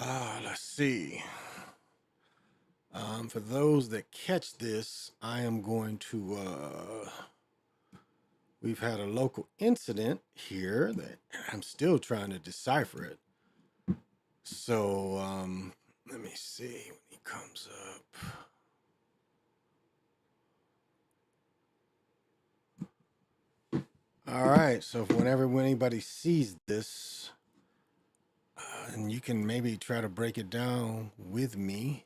Let's see. For those that catch this, I am going to. We've had a local incident here that I'm still trying to decipher it. So let me see when he comes up. All right. So whenever anybody sees this, and you can maybe try to break it down with me.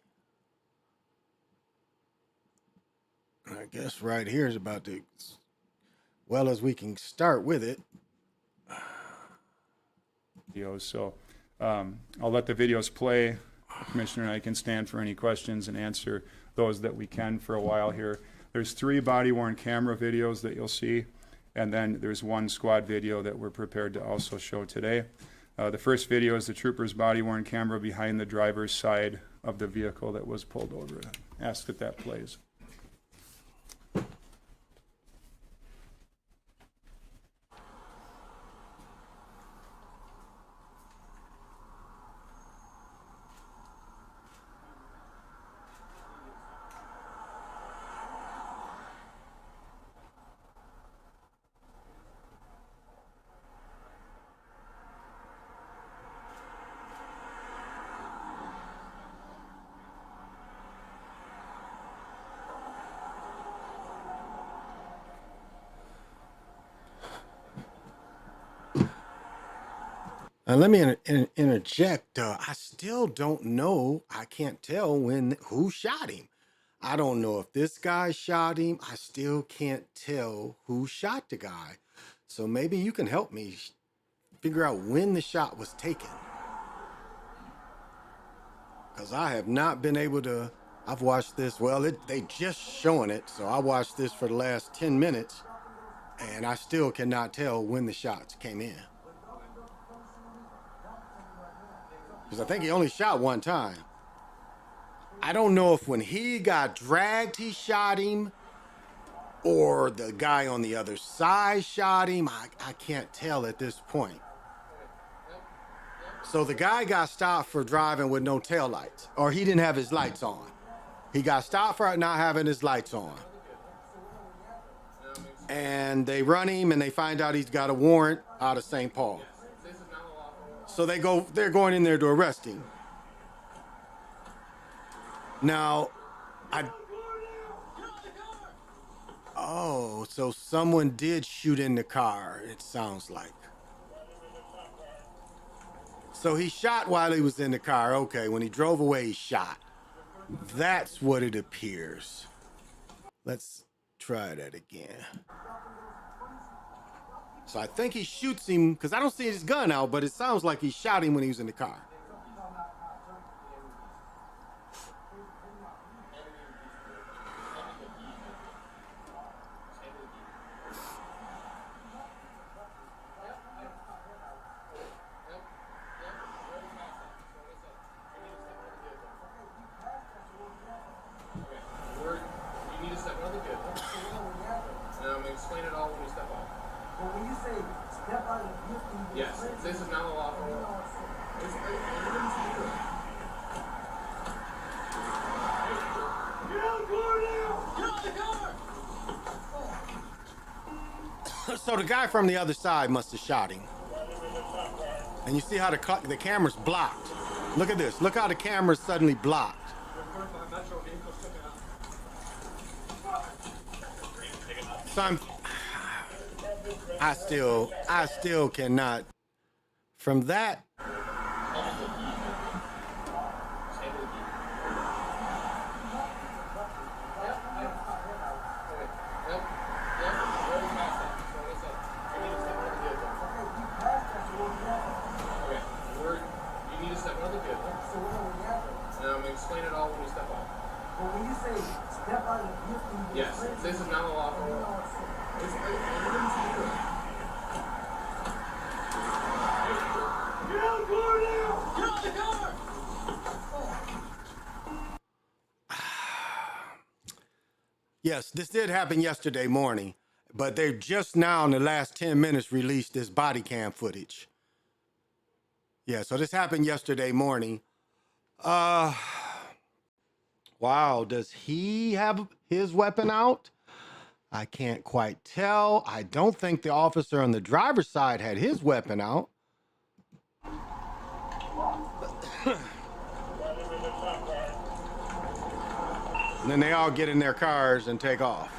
I guess right here is about to, well as we can start with it. Videos. So I'll let the videos play. The Commissioner and I can stand for any questions and answer those that we can for a while here. There's 3 body-worn camera videos that you'll see, and then there's 1 squad video that we're prepared to also show today. The first video is the trooper's body-worn camera behind the driver's side of the vehicle that was pulled over. Ask that plays. Let me interject. I still don't know. I can't tell who shot him. I don't know if this guy shot him. I still can't tell who shot the guy. So maybe you can help me figure out when the shot was taken. Because I have not been able to. I've watched this. Well, they just showing it. So I watched this for the last 10 minutes. And I still cannot tell when the shots came in. Because I think he only shot one time. I don't know if when he got dragged, he shot him, or the guy on the other side shot him. I can't tell at this point. So the guy got stopped for driving with no taillights, or he didn't have his lights on. He got stopped for not having his lights on. And they run him and they find out he's got a warrant out of St. Paul. So they're going in there to arrest him. Now, oh, so someone did shoot in the car, it sounds like. So he shot while he was in the car. Okay, when he drove away, he shot. That's what it appears. Let's try that again. So I think he shoots him, because I don't see his gun out, but it sounds like he shot him when he was in the car. Explain it all when you step off. But when you say step out of the yes, this is not a law. So the guy from the other side must have shot him. And you see how the camera's blocked. Look at this. Look how the camera's suddenly blocked. So I still cannot. From that. Explain it all when you step off. But when you say step out of yes, this is not a law. Yes, this did happen yesterday morning, but they've just now in the last 10 minutes released this body cam footage. Yeah, so this happened yesterday morning. Uh, wow. Does he have his weapon out? I can't quite tell. I don't think the officer on the driver's side had his weapon out. And then they all get in their cars and take off.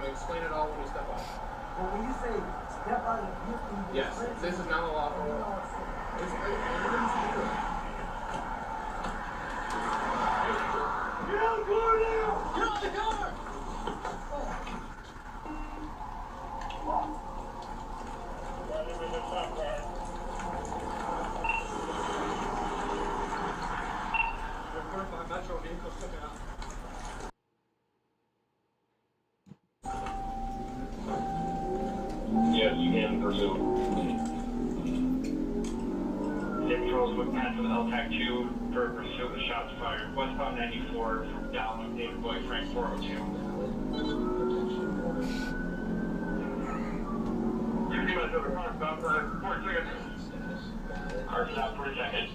Explain it all when you step off. But when you say step out of the vehicle, yes, this is not a law. It's get out of the car now! Get out of the car! Metro vehicles sticking out. Yes, you can pursue. Patrols with match with LTAC 2 for pursuit with shots fired. Westbound 94 from down David Boy Frank 402. 50 minutes over front, about 4 seconds. Hard stop, 40 seconds.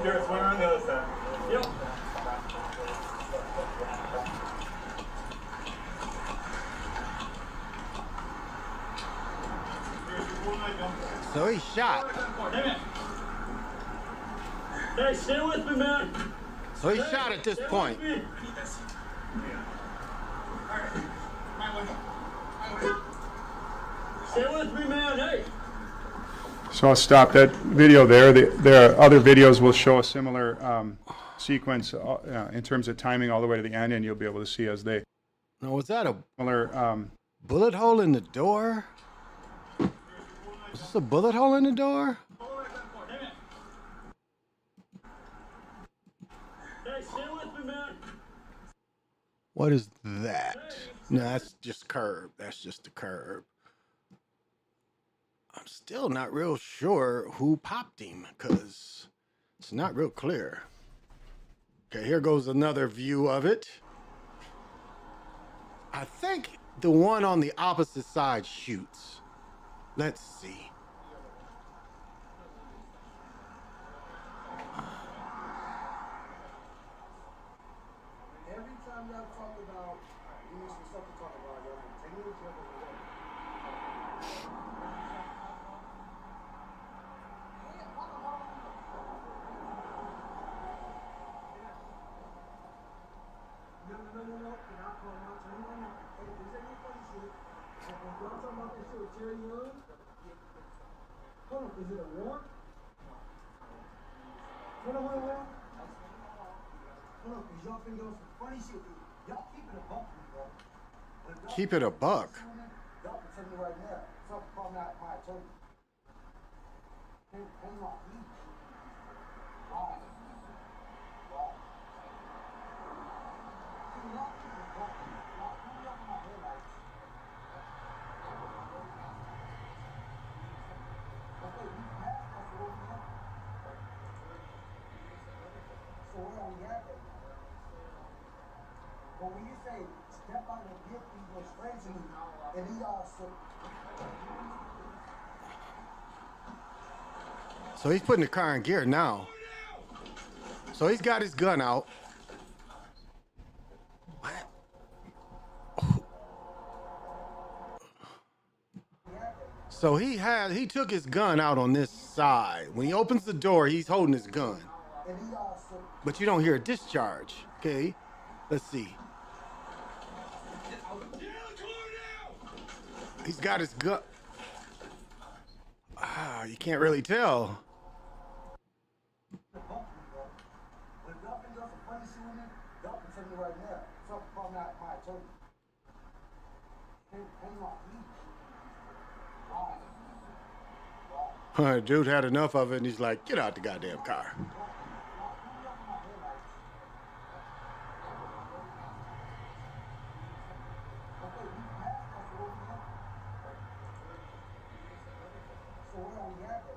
Here's one on the other side. Yep. So he's shot. Hey, stay with me, man. So he's shot at this point. Stay with me, man. Hey. So I'll stop that video there. There are other videos will show a similar sequence in terms of timing all the way to the end, and you'll be able to see as they Now, was that a similar. bullet hole in the door? Was this a bullet hole in the door? Hey, stay with me, man. What is that? No, that's just curb. That's just the curb. I'm still not real sure who popped him because it's not real clear. Okay, here goes another view of it. I think the one on the opposite side shoots. Let's see. Every time y'all talk about, you need some stuff to talk about, y'all continue to talk about it. No. You're not calling out to anyone now. Hey, this ain't no funny shit. Like when y'all talking about that shit with Terry Young, hold on, is it a war? Hold on. Hold on, cause y'all finna go some funny shit. Y'all keep it a buck, bro. Keep it a buck. Y'all can tell me right now. Something call me out my attorney. Hang on, please. Why? Y'all keep it a buck. Y'all keep it up in my head like. Okay, you passed us a little bit. So where are we at right now? But when you say step out of the gift, he goes straight to me, and he also. So he's putting the car in gear now. So he's got his gun out. What? So he took his gun out on this side. When he opens the door, he's holding his gun. And he also. But you don't hear a discharge. Okay? Let's see. He's got his gun. Ah, you can't really tell. If y'all think that's some funny shit with me, y'all can tell me right now. Something from my attorney. Hang on, please. Dude had enough of it, and he's like, "Get out the goddamn car." So where are we at then?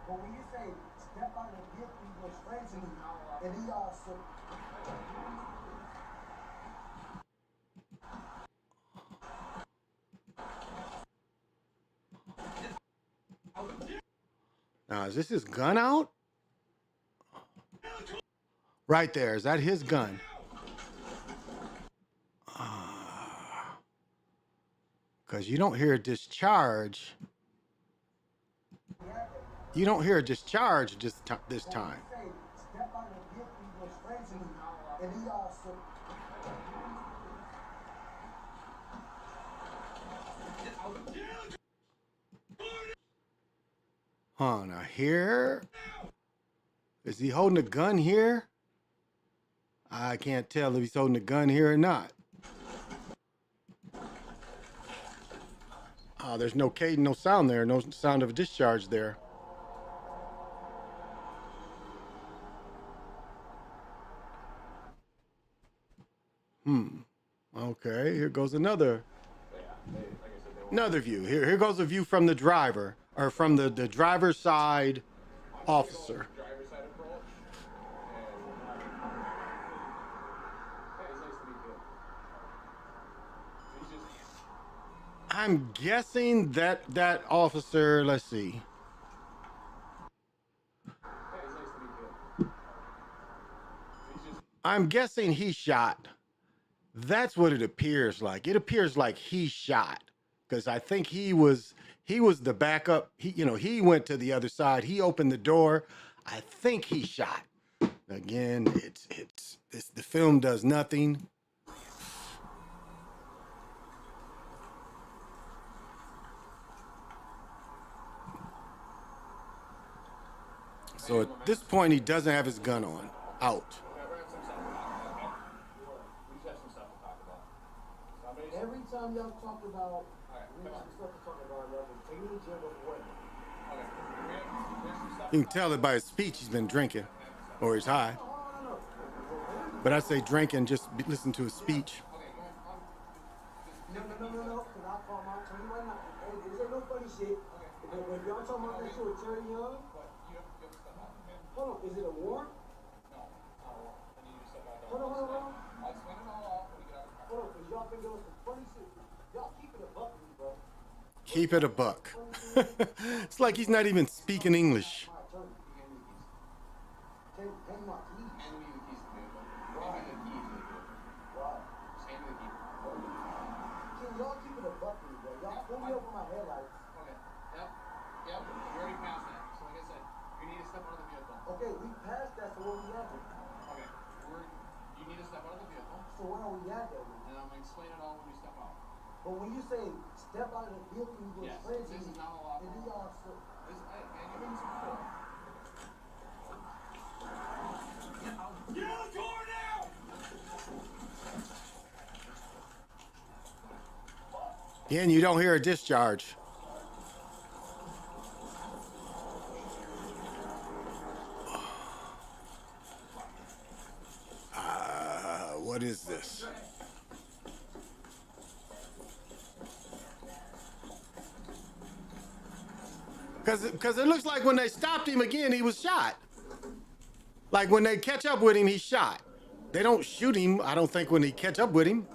But when you say step out of the vehicle, you go straight to me, and he also. Now, is this his gun out? Right there. Is that his gun? Because you don't hear a discharge. You don't hear a discharge this time. Step out of the vehicle, you go straight to me, and he also. Now here. Is he holding a gun here? I can't tell if he's holding a gun here or not. There's no no sound there, no sound of a discharge there. Okay, here goes another view. Here goes a view from the driver, or from the driver's side officer. Driver's side approach. And hey, it's nice to meet you. He's just. I'm guessing that officer, let's see. Hey, it's nice to meet you. He's just. I'm guessing he shot. That's what it appears like. It appears like he shot, because I think he was the backup. He went to the other side. He opened the door. I think he shot. Again, the film does nothing. So at this point, he doesn't have his gun on. Out. Every time y'all talk about, we got some stuff to talk about, y'all can take me to jail before. You can tell it by his speech he's been drinking, or he's high. But I say drinking, just listen to his speech. No, because I'll call my attorney right now. Hey, this ain't no funny shit. If y'all talking about that shit with Terry Young, hold on, is it a warrant? Hold on. I'll explain it all off when we get out of the car. Hold on, because y'all think there was some funny shit. Y'all keep it a buck with me, bro. Keep it a buck. It's like he's not even speaking English. My attorney. Hang my keys. Hand me the keys to the vehicle. Hand me the keys to the vehicle. Why? Just hand me the keys. Can y'all keep it a buck with me, bro? Y'all pull me over my headlights. Okay. Yep. We already passed that. So like I said, you need to step out of the vehicle. Okay, we passed that, so where we at then? Okay. You need to step out of the vehicle. So where are we at then? And I'm gonna explain it all when we step out. But when you say step out of the vehicle, you go Yes, straight to this me, is not a law. and then y'all still. This, man, you've been this before. Get out the door now! Again, you don't hear a discharge. What is this? Because it looks like when they stopped him again, he was shot. Like when they catch up with him, he's shot. They don't shoot him, I don't think, when they catch up with him.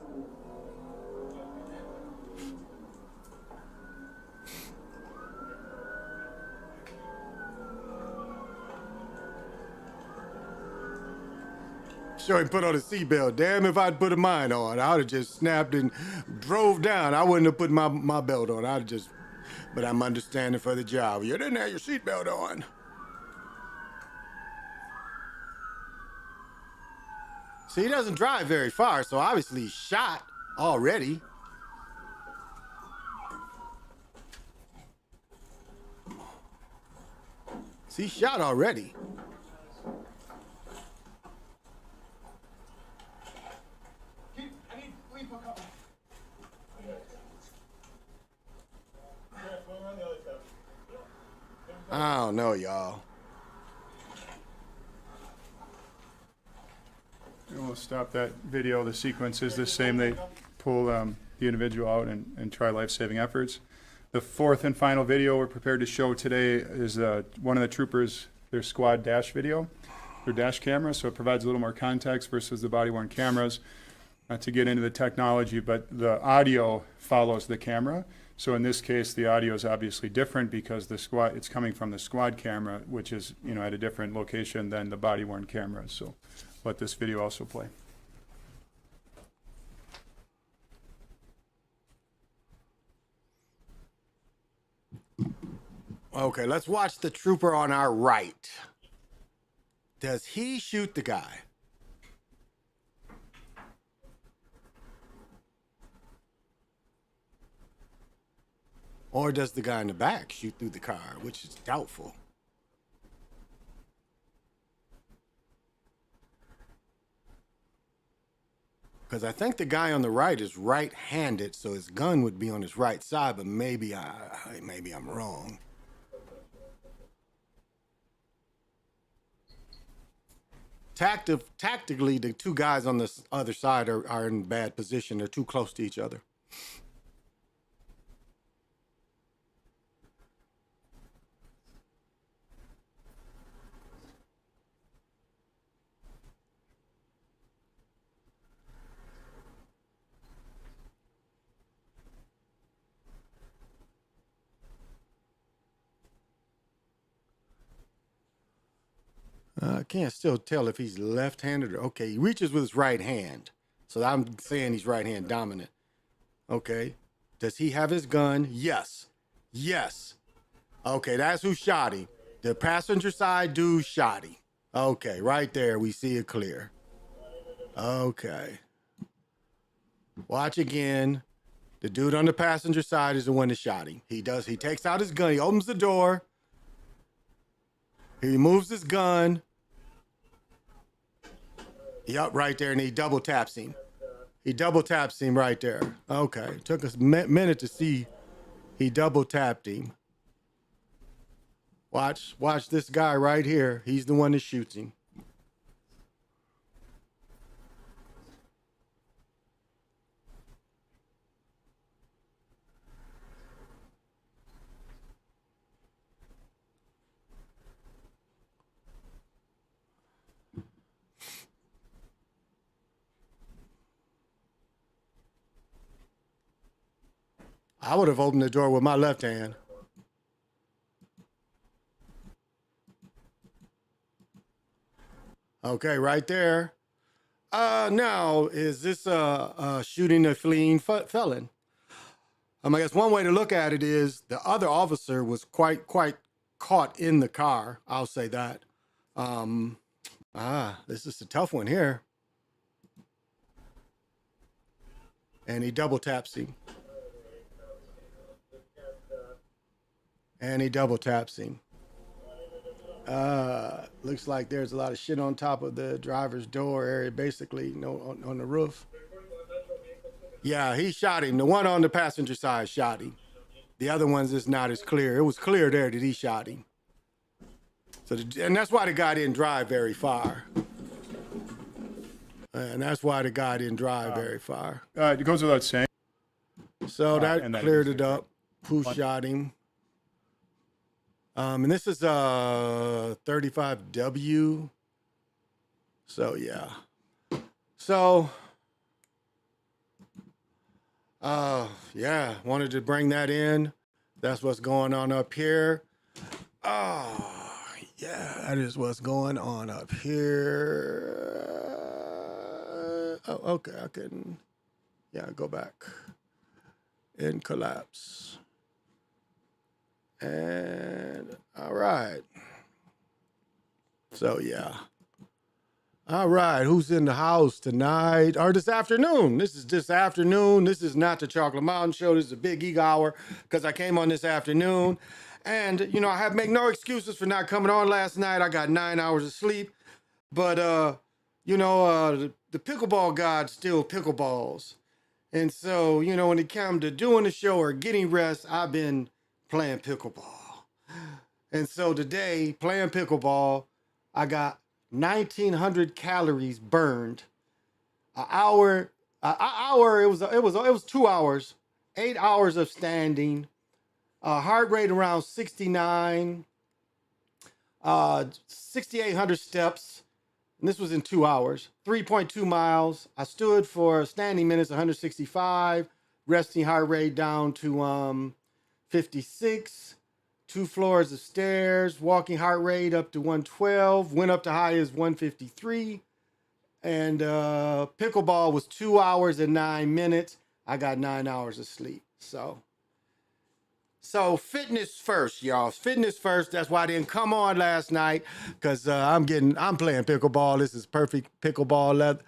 Sure, he put on a seatbelt. Damn, if I'd put mine on, I would have just snapped and drove down. I wouldn't have put my belt on. I'd just, but I'm understanding for the job. You didn't have your seatbelt on. See, he doesn't drive very far, so obviously he's shot already. He shot already. I don't know, y'all. And we'll stop that video. The sequence is the same. They pull the individual out and try life-saving efforts. The fourth and final video we're prepared to show today is one of the troopers, their squad dash video, their dash camera. So it provides a little more context versus the body-worn cameras. Not to get into the technology, but the audio follows the camera. So in this case, the audio is obviously different because it's coming from the squad camera, which is at a different location than the body-worn camera. So let this video also play. Okay, let's watch the trooper on our right. Does he shoot the guy? Or does the guy in the back shoot through the car, which is doubtful. Because I think the guy on the right is right-handed, so his gun would be on his right side, but maybe I'm wrong. Tactically, the two guys on the other side are in bad position. They're too close to each other. I can't still tell if he's left-handed or okay. He reaches with his right hand, so I'm saying he's right-hand dominant. Okay, does he have his gun? Yes, yes. Okay, that's who shot him. The passenger side dude shot him. Okay, right there we see it clear. Okay, watch again. The dude on the passenger side is the one that shot him. He takes out his gun. He opens the door. He removes his gun. Yup, right there, and he double taps him. He double taps him right there. Okay, took us a minute to see. He double tapped him. Watch this guy right here. He's the one that shoots him. I would have opened the door with my left hand. Okay, right there. Now, is this shooting a fleeing felon? I guess one way to look at it is the other officer was quite caught in the car. I'll say that. This is a tough one here. And he double taps him. And he double taps him. Looks like there's a lot of shit on top of the driver's door area, basically, on the roof. Yeah, he shot him. The one on the passenger side shot him. The other ones is not as clear. It was clear there that he shot him. So, and that's why the guy didn't drive very far. And that's why the guy didn't drive very far. It goes without saying. So that cleared it up. Who shot him? And this is 35W. So yeah. So yeah, wanted to bring that in. That's what's going on up here. Oh, yeah, that is what's going on up here. Oh, okay, I can, go back and collapse. And all right. So yeah. All right, who's in the house tonight or this afternoon? This is this afternoon. This is not the Chocolate Mountain Show. This is a Big Eagle Hour because I came on this afternoon. And, you know, I have make no excuses for not coming on last night. I got 9 hours of sleep. But, you know, the pickleball gods still pickleballs. And so, you know, when it comes to doing the show or getting rest, I've been playing pickleball. And so today, playing pickleball, I got 1,900 calories burned. It was 2 hours, 8 hours of standing, heart rate around 69, 6,800 steps. And this was in 2 hours, 3.2 miles. I stood for standing minutes, 165, resting heart rate down to 56, 2 floors of stairs, walking heart rate up to 112, went up to high as 153. And pickleball was 2 hours and 9 minutes. I got 9 hours of sleep. So fitness first, y'all. Fitness first. That's why I didn't come on last night, because I'm playing pickleball. This is perfect pickleball leather.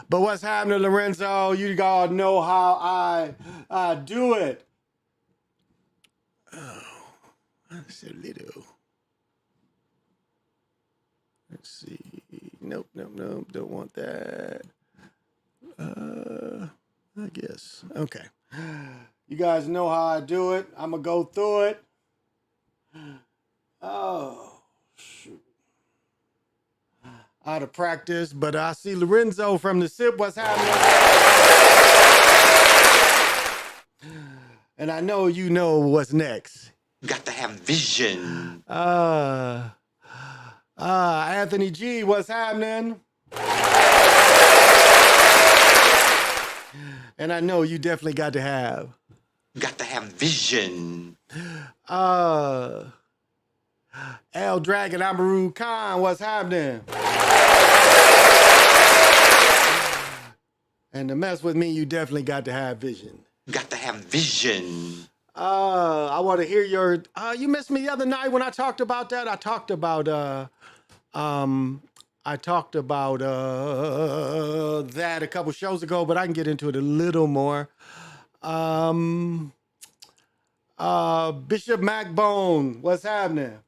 But what's happening, Lorenzo? You all know how I do it. Oh, that's a little. Let's see. Nope. Don't want that. I guess. Okay. You guys know how I do it. I'm going to go through it. Oh, shoot. Out of practice, but I see Lorenzo from the SIP. What's happening? And I know you know what's next. Got to have vision. Anthony G, what's happening? And I know you definitely got to have. Got to have vision. El Dragon Amaru Khan, what's happening? And to mess with me, you definitely got to have vision. Got to have vision. I want to hear your. You missed me the other night when I talked about that. I talked about that a couple shows ago, but I can get into it a little more. Bishop Macbone, what's happening?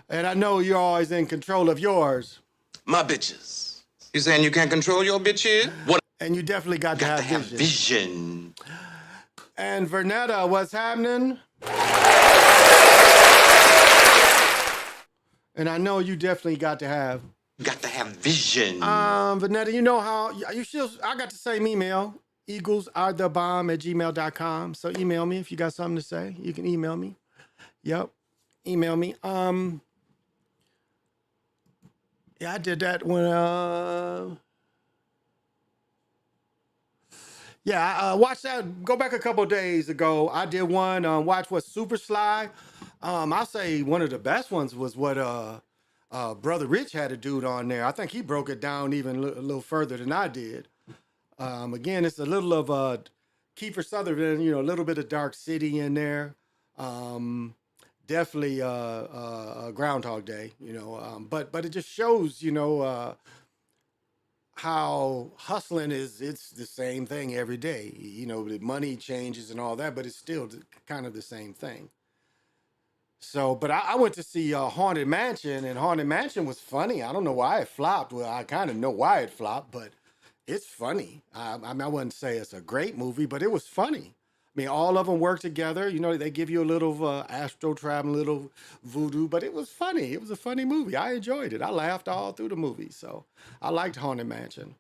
And I know you're always in control of yours. My bitches. You saying you can't control your bitches? What? And you definitely got to have vision. Vision. And Vernetta, what's happening? And I know you definitely got to have. Got to have vision. Vernetta, you know how you still. I got the same email, eaglesarethe bomb@gmail.com. So email me if you got something to say. You can email me. Yep, email me. Yeah, I did that when. Yeah, I watched that. Go back a couple of days ago. I did one. Watch what Super Sly. I'll say one of the best ones was what Brother Rich had a dude on there. I think he broke it down even a little further than I did. Again, it's a little of Kiefer Sutherland, you know, a little bit of Dark City in there. Definitely Groundhog Day, you know. But it just shows, you know, how hustling it's the same thing every day. You know, the money changes and all that, but it's still kind of the same thing. So, but I went to see Haunted Mansion, and Haunted Mansion was funny. I don't know why it flopped. Well, I kind of know why it flopped, but it's funny. I mean, I wouldn't say it's a great movie, but it was funny. I mean, all of them work together. You know, they give you a little astro travel, a little voodoo, but it was funny. It was a funny movie. I enjoyed it. I laughed all through the movie. So I liked Haunted Mansion.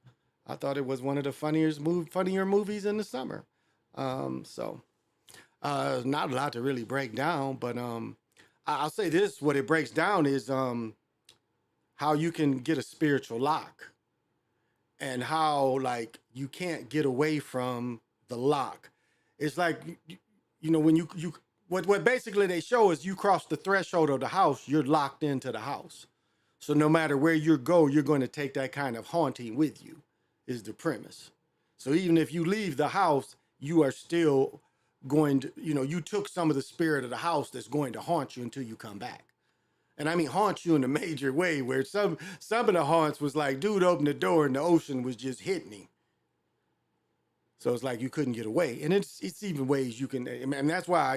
I thought it was one of the funnier movies in the summer. Not a lot to really break down, but I'll say this: what it breaks down is how you can get a spiritual lock, and how like you can't get away from the lock. It's like you know when you what basically they show is you cross the threshold of the house, you're locked into the house. So no matter where you go, you're going to take that kind of haunting with you, is the premise. So even if you leave the house, you are still going to, you know, you took some of the spirit of the house that's going to haunt you until you come back. And I mean haunt you in a major way, where some of the haunts was like, dude opened the door and the ocean was just hitting him. So it's like you couldn't get away, and it's even ways you can, and that's why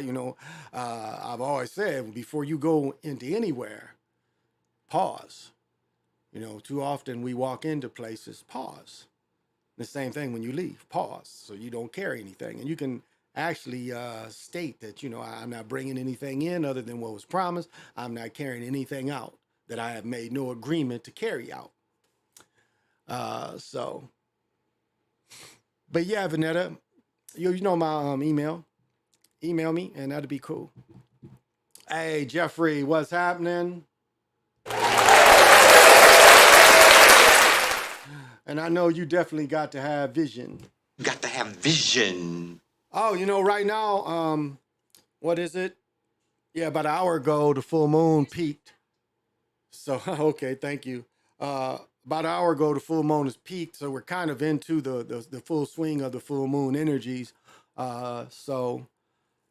I've always said before you go into anywhere, pause. Too often we walk into places, pause. The same thing when you leave, pause, so you don't carry anything, and you can actually state that I'm not bringing anything in other than what was promised. I'm not carrying anything out that I have made no agreement to carry out. So, but yeah, Vanetta, you know my email. Email me, and that'd be cool. Hey, Jeffrey, what's happening? And I know you definitely got to have vision. Got to have vision. Oh, right now, what is it? Yeah, about an hour ago, the full moon peaked. So, okay, thank you. About an hour ago, the full moon has peaked, so we're kind of into the full swing of the full moon energies. So,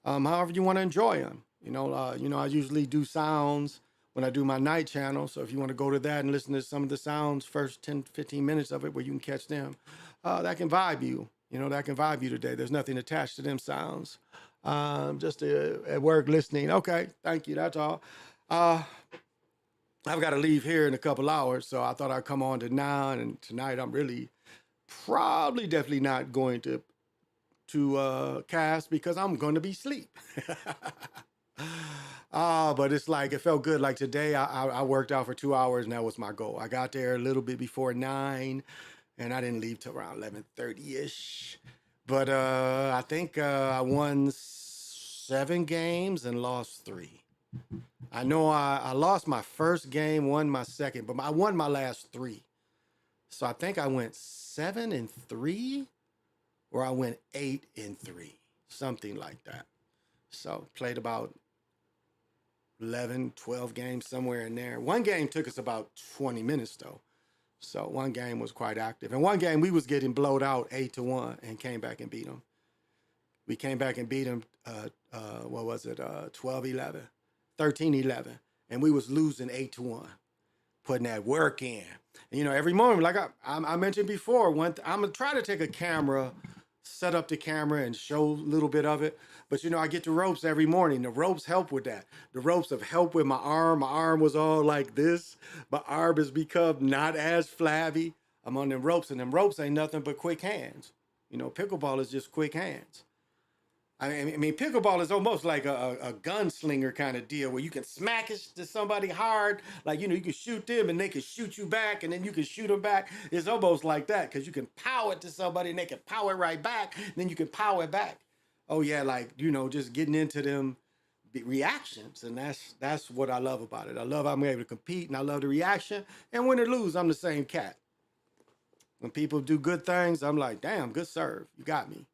however you want to enjoy them. I usually do sounds when I do my night channel. So if you want to go to that and listen to some of the sounds, first 10, 15 minutes of it where you can catch them, that can vibe you. That can vibe you today. There's nothing attached to them sounds. Just at work listening. Okay, thank you. That's all. I've got to leave here in a couple hours, so I thought I'd come on to now. And tonight I'm really definitely not going to cast because I'm going to be asleep. But it's like, it felt good. Like today, I worked out for 2 hours, and that was my goal. I got there a little bit before 9, and I didn't leave till around 11:30-ish. But I think I won 7 games and lost 3. I know I lost my first game, won my second, but I won my last 3. So I think I went 7-3, or I went 8-3, something like that. So played about 11, 12 games, somewhere in there. One game took us about 20 minutes though. So one game was quite active. And one game we was getting blowed out 8-1 and came back and beat them. We came back and beat them, 12-11, 13-11. And we was losing 8-1, putting that work in. And, every morning, like I mentioned before, I'm going to try to take a camera, set up the camera and show a little bit of it. But, I get the ropes every morning. The ropes help with that. The ropes have helped with my arm. My arm was all like this. My arm has become not as flabby. I'm on them ropes, and them ropes ain't nothing but quick hands. Pickleball is just quick hands. I mean, pickleball is almost like a gunslinger kind of deal where you can smack it to somebody hard. Like, you can shoot them and they can shoot you back, and then you can shoot them back. It's almost like that because you can power it to somebody and they can power it right back. And then you can power it back. Oh, yeah, like, just getting into them reactions. And that's what I love about it. I love I'm able to compete, and I love the reaction. And win or lose, I'm the same cat. When people do good things, I'm like, damn, good serve. You got me.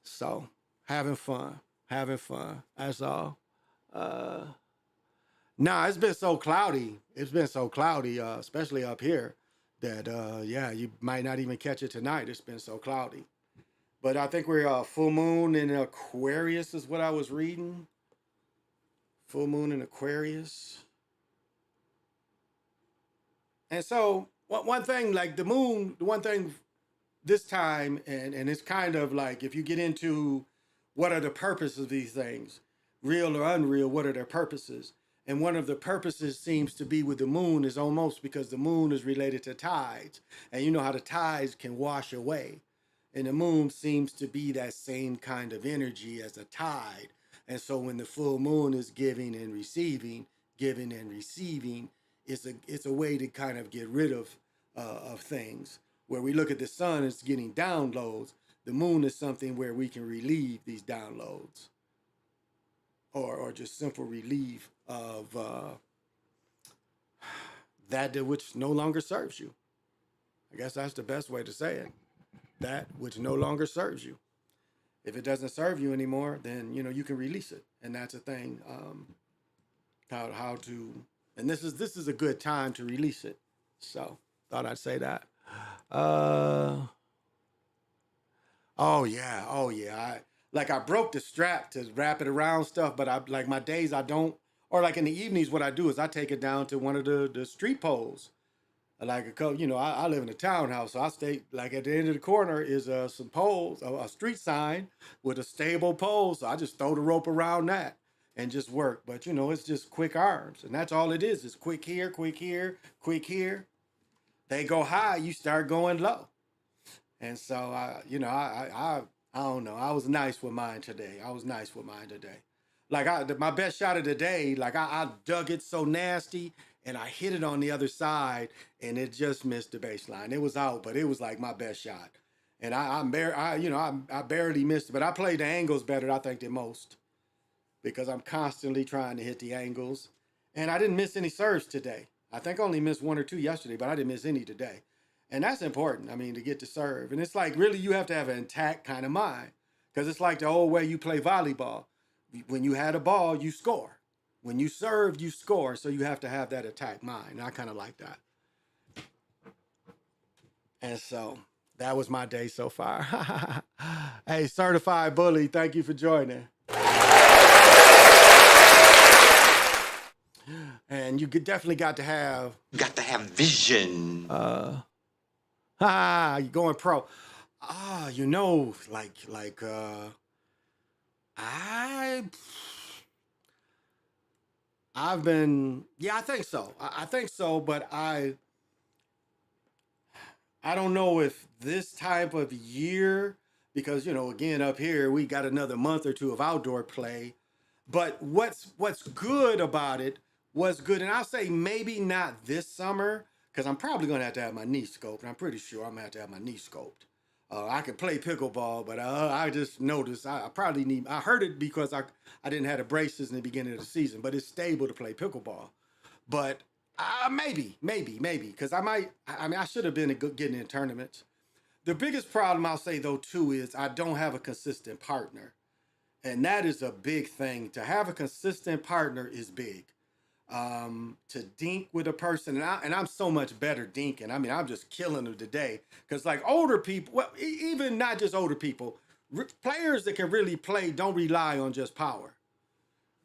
So, having fun. That's all. It's been so cloudy. Especially up here, that, you might not even catch it tonight. It's been so cloudy. But I think we're full moon in Aquarius is what I was reading. Full moon in Aquarius. And so, one thing, like the moon, the one thing this time, and it's kind of like if you get into what are the purposes of these things, real or unreal, what are their purposes? And one of the purposes seems to be with the moon is almost because the moon is related to tides. And you know how the tides can wash away. And the moon seems to be that same kind of energy as a tide. And so when the full moon is giving and receiving, it's a way to kind of get rid of things. Where we look at the sun as getting downloads, the moon is something where we can relieve these downloads. Or just simple relief of that which no longer serves you. I guess that's the best way to say it. That which no longer serves you. If it doesn't serve you anymore, then you can release it, and that's a thing. How to, and this is a good time to release it. So thought I'd say that. Oh yeah. I broke the strap to wrap it around stuff, but I like my days I don't, or like in the evenings what I do is I take it down to one of the street poles. like a couple, I live in a townhouse, so I stay like at the end of the corner is some poles, a street sign with a stable pole. So I just throw the rope around that and just work. But it's just quick arms, and that's all it is. It's quick here, quick here, quick here. They go high, you start going low. And so I don't know. I was nice with mine today. Like my best shot of the day, like I dug it so nasty and I hit it on the other side and it just missed the baseline. It was out, but it was like my best shot. And I barely missed it, but I played the angles better, I think, than most because I'm constantly trying to hit the angles. And I didn't miss any serves today. I think I only missed one or two yesterday, but I didn't miss any today. And that's important, I mean, to get to serve. And it's like really you have to have an intact kind of mind because it's like the old way you play volleyball. When you had a ball, you score. When you serve, you score. So you have to have that attack mind. And I kind of like that. And so that was my day so far. Hey, Certified Bully, thank you for joining. And you definitely got to have vision. you're going pro. I've been, yeah, I think so. I think so, but I don't know if this type of year, because again up here we got another month or two of outdoor play. But what's good about it was good, and I'll say maybe not this summer because I'm probably gonna have to have my knee scoped. And I'm pretty sure I'm gonna have to have my knee scoped. I can play pickleball, but I just noticed I probably need. I heard it because I didn't have the braces in the beginning of the season, but it's stable to play pickleball. But maybe, because I should have been getting in tournaments. The biggest problem I'll say though too is I don't have a consistent partner. And that is a big thing. To have a consistent partner is big. To dink with a person, and I'm so much better dinking. I mean, I'm just killing them today. Because like older people, well, even not just older people, players that can really play don't rely on just power.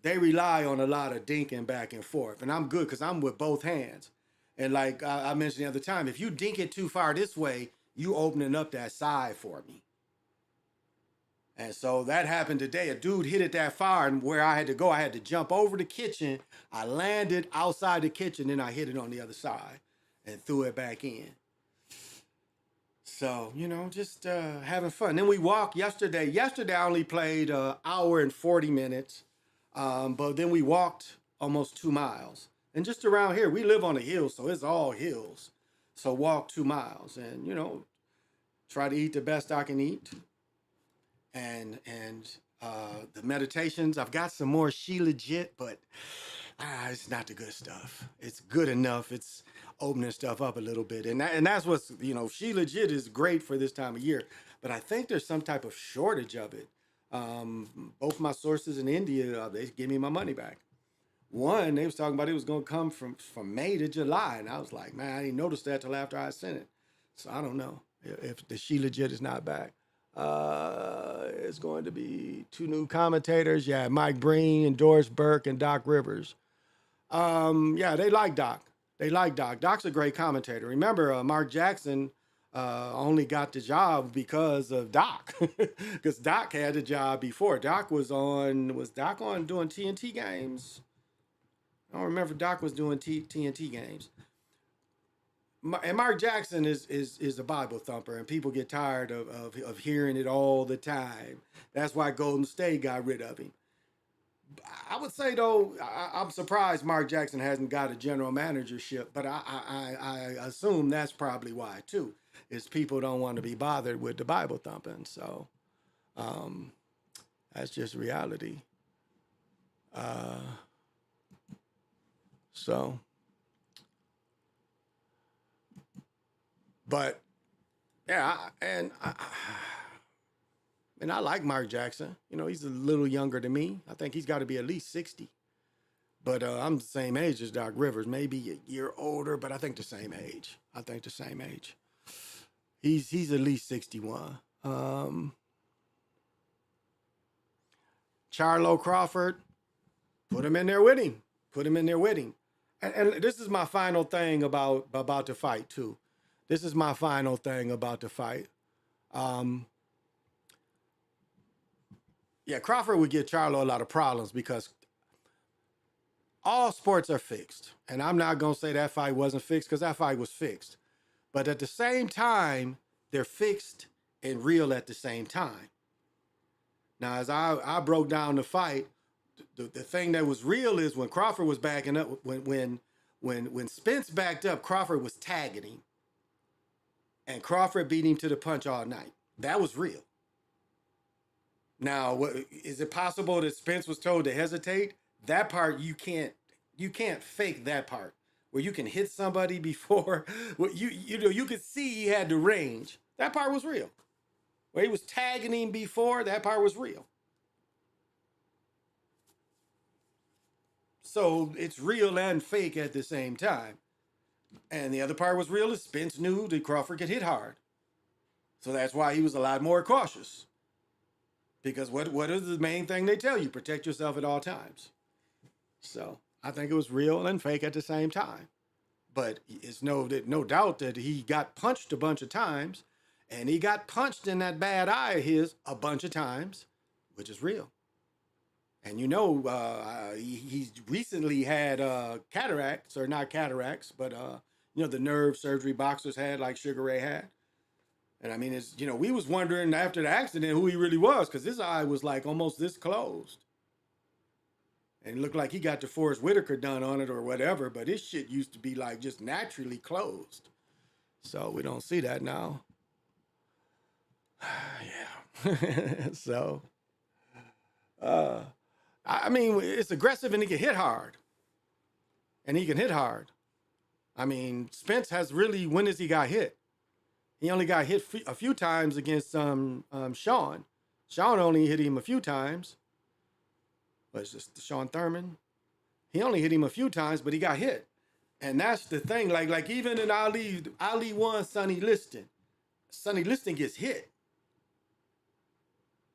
They rely on a lot of dinking back and forth. And I'm good because I'm with both hands. And like I mentioned the other time, if you dink it too far this way, you opening up that side for me. And so that happened today. A dude hit it that far, and where I had to go, I had to jump over the kitchen. I landed outside the kitchen, and I hit it on the other side and threw it back in. So, just having fun. Then we walked yesterday. Yesterday, I only played an hour and 40 minutes. But then we walked almost 2 miles. And just around here, we live on a hill, so it's all hills. So walk 2 miles and, try to eat the best I can eat. And the meditations, I've got some more She Legit, but it's not the good stuff. It's good enough. It's opening stuff up a little bit. And that's what's, She Legit is great for this time of year. But I think there's some type of shortage of it. Both my sources in India, they give me my money back. One, they was talking about it was going to come from May to July. And I was like, man, I didn't notice that till after I sent it. So I don't know if the She Legit is not back. It's going to be 2 new commentators. Yeah, Mike Breen and Doris Burke and Doc Rivers. Yeah, they like Doc. Doc's a great commentator. Remember, Mark Jackson only got the job because of Doc. Because Doc had the job before. Was Doc on doing TNT games? I don't remember if Doc was doing TNT games. And Mark Jackson is a Bible thumper, and people get tired of hearing it all the time. That's why Golden State got rid of him. I would say, though, I'm surprised Mark Jackson hasn't got a general managership, but I assume that's probably why, too, is people don't want to be bothered with the Bible thumping. So that's just reality. But yeah, and I like Mark Jackson. He's a little younger than me. I think he's got to be at least 60. But I'm the same age as Doc Rivers, maybe a year older, but I think the same age. He's at least 61. Charlo Crawford, put him in there with him. And this is my final thing about the fight too. This is my final thing about the fight. Yeah, Crawford would give Charlo a lot of problems because all sports are fixed. And I'm not going to say that fight wasn't fixed because that fight was fixed. But at the same time, they're fixed and real at the same time. Now, as I broke down the fight, the thing that was real is when Crawford was backing up, when Spence backed up, Crawford was tagging him. And Crawford beat him to the punch all night. That was real. Now, is it possible that Spence was told to hesitate? That part you can't fake that part where you can hit somebody before you could see he had the range. That part was real. Where he was tagging him before, that part was real. So it's real and fake at the same time. And the other part was real is Spence knew that Crawford could hit hard. So that's why he was a lot more cautious. Because what is the main thing they tell you? Protect yourself at all times. So I think it was real and fake at the same time. But it's no doubt that he got punched a bunch of times. And he got punched in that bad eye of his a bunch of times, which is real. And he's recently had cataracts, or not cataracts, but the nerve surgery boxers had, like Sugar Ray had. And I mean, it's, we was wondering after the accident who he really was, because his eye was like almost this closed. And it looked like he got the Forrest Whitaker done on it or whatever, but his shit used to be like just naturally closed. So we don't see that now. Yeah. So, I mean, it's aggressive and he can hit hard. And he can hit hard. I mean, Spence has really, when has he got hit? He only got hit a few times against Sean. Sean only hit him a few times. Was this Sean Thurman? He only hit him a few times, but he got hit. And that's the thing. Like even in Ali won Sonny Liston. Sonny Liston gets hit.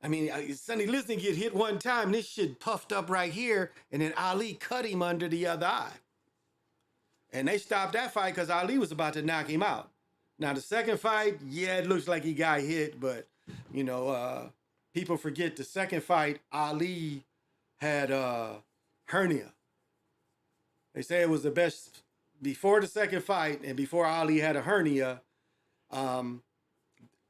I mean, Sonny Liston get hit one time, and this shit puffed up right here, and then Ali cut him under the other eye. And they stopped that fight because Ali was about to knock him out. Now, the second fight, yeah, it looks like he got hit, but, people forget the second fight, Ali had hernia. They say it was the best, before the second fight and before Ali had a hernia,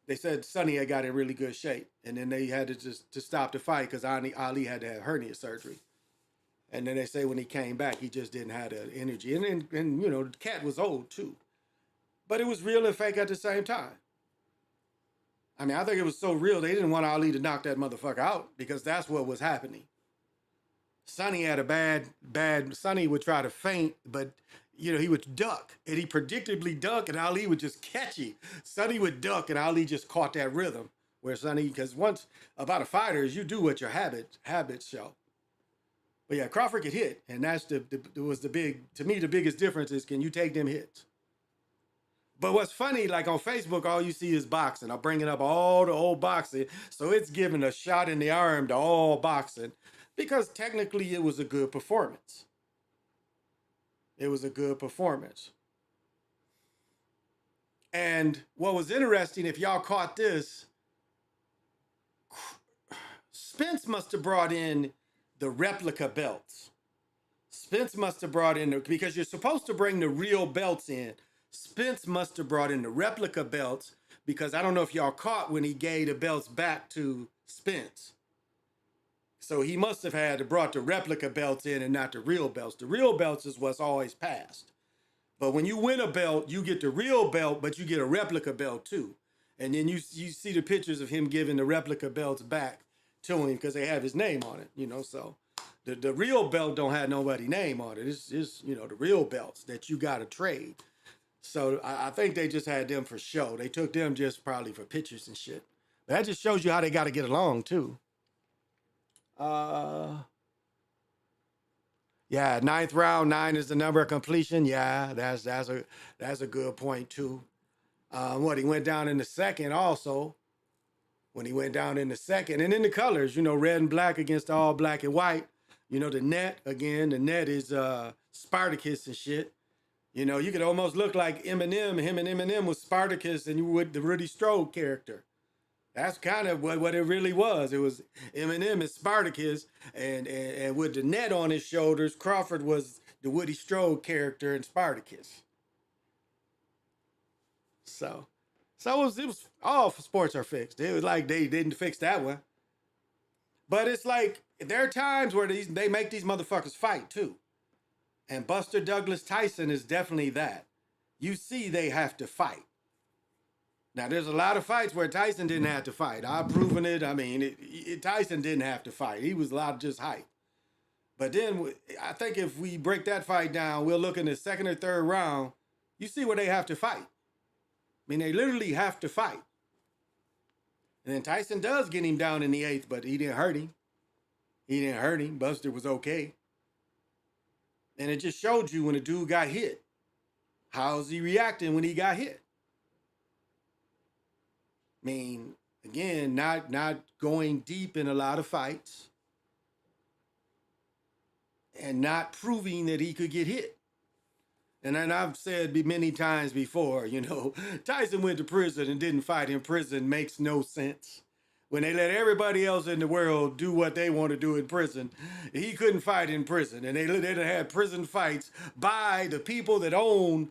they said Sonny had got in really good shape. And then they had to stop the fight because Ali had to have hernia surgery. And then they say when he came back, he just didn't have the energy. And the cat was old too. But it was real and fake at the same time. I mean, I think it was so real, they didn't want Ali to knock that motherfucker out because that's what was happening. Sonny had a bad, Sonny would try to feint, but, he would duck. And he predictably duck, and Ali would just catch him. Sonny would duck, and Ali just caught that rhythm. Where Sonny, because once about a fighter is you do what your habits show. But yeah, Crawford could hit, and that's to me, the biggest difference is, can you take them hits? But what's funny, like on Facebook, all you see is boxing. I'm bringing up all the old boxing. So it's giving a shot in the arm to all boxing because technically it was a good performance. It was a good performance. And what was interesting, if y'all caught this, Spence must have brought in the replica belts. Spence must have brought in, because you're supposed to bring the real belts in. Spence must have brought in the replica belts because I don't know if y'all caught when he gave the belts back to Spence. So he must have had to brought the replica belts in and not the real belts. The real belts is what's always passed. But when you win a belt, you get the real belt, but you get a replica belt too. And then you see the pictures of him giving the replica belts back to him because they have his name on it, so the real belt don't have nobody's name on it. It's the real belts that you got to trade. So I think they just had them for show. They took them just probably for pictures and shit. But that just shows you how they got to get along too. Yeah, 9th round, 9 is the number of completion. Yeah, that's a good point too. He went down in the second also. When he went down in the second, and in the colors, red and black against all black and white. The net, again, the net is Spartacus and shit. You know, you could almost look like Eminem. Him and Eminem was Spartacus, and you would the Rudy Strode character. That's kind of what it really was. It was Eminem and Spartacus, and with the net on his shoulders, Crawford was the Woody Strode character in Spartacus. So, it was all for sports are fixed. It was like they didn't fix that one. But it's like there are times where they make these motherfuckers fight too. And Buster Douglas Tyson is definitely that. You see they have to fight. Now, there's a lot of fights where Tyson didn't have to fight. I've proven it. I mean, Tyson didn't have to fight. He was allowed to just hype. But then I think if we break that fight down, we'll look in the second or third round. You see where they have to fight. I mean, they literally have to fight. And then Tyson does get him down in the eighth, but he didn't hurt him. He didn't hurt him. Buster was okay. And it just showed you when a dude got hit. How's he reacting when he got hit? I mean, again, not going deep in a lot of fights and not proving that he could get hit. And then I've said many times before, you know, Tyson went to prison and didn't fight in prison makes no sense. When they let everybody else in the world do what they want to do in prison, he couldn't fight in prison. And they had prison fights by the people that own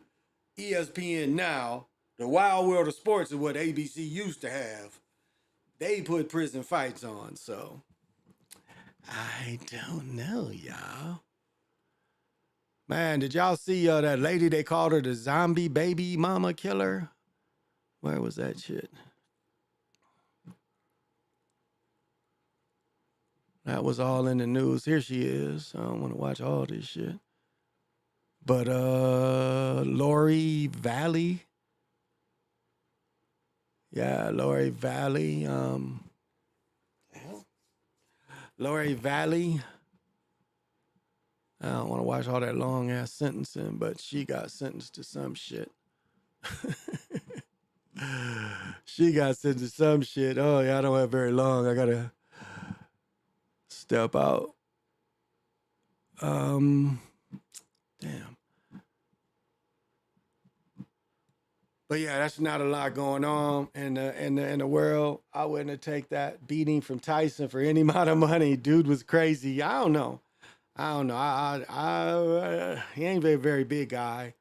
ESPN now. The Wild World of Sports is what ABC used to have. They put prison fights on, so I don't know, y'all. Man, did y'all see that lady they called her the zombie baby mama killer? Where was that shit? That was all in the news. Here she is. I don't want to watch all this shit. But Lori Valley. Yeah, Lori Valley. Lori Valley. I don't want to watch all that long ass sentencing, but she got sentenced to some shit. She got sentenced to some shit. Oh, yeah, I don't have very long. I gotta step out. Damn. But yeah, that's not a lot going on in the world. I wouldn't have taken that beating from Tyson for any amount of money. Dude was crazy. I don't know. He ain't a very big guy,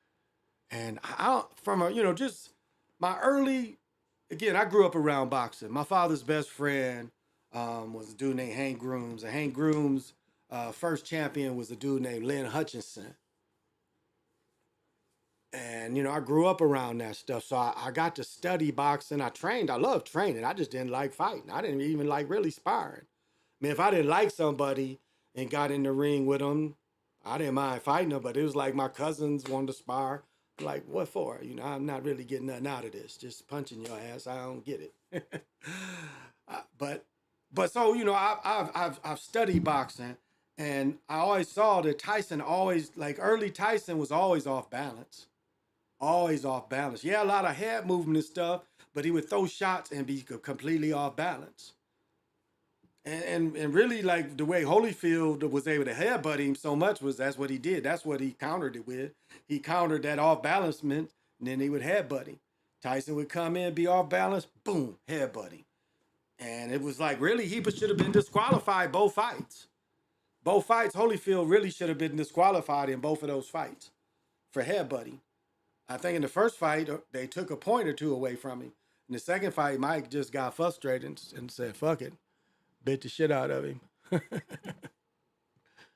and just my early. Again, I grew up around boxing. My father's best friend was a dude named Hank Grooms, and Hank Grooms' first champion was a dude named Lynn Hutchinson. And, you know, I grew up around that stuff. So I got to study boxing. I trained. I loved training. I just didn't like fighting. I didn't even like really sparring. I mean, if I didn't like somebody and got in the ring with them, I didn't mind fighting them. But it was like my cousins wanted to spar. Like, what for? You know, I'm not really getting nothing out of this. Just punching your ass. I don't get it. But so, you know, I've studied boxing. And I always saw that Tyson always, like early Tyson was always off balance. Always off balance. Yeah, a lot of head movement and stuff, but he would throw shots and be completely off balance. And really, like the way Holyfield was able to headbutt him so much was that's what he did. That's what he countered it with. He countered that off balancement, and then he would headbutt him. Tyson would come in, be off balance, boom, headbutt him. And it was like, really, he should have been disqualified both fights. Both fights, Holyfield really should have been disqualified in both of those fights for headbutting. I think in the first fight, they took a point or two away from him. In the second fight, Mike just got frustrated and said, fuck it. Bit the shit out of him.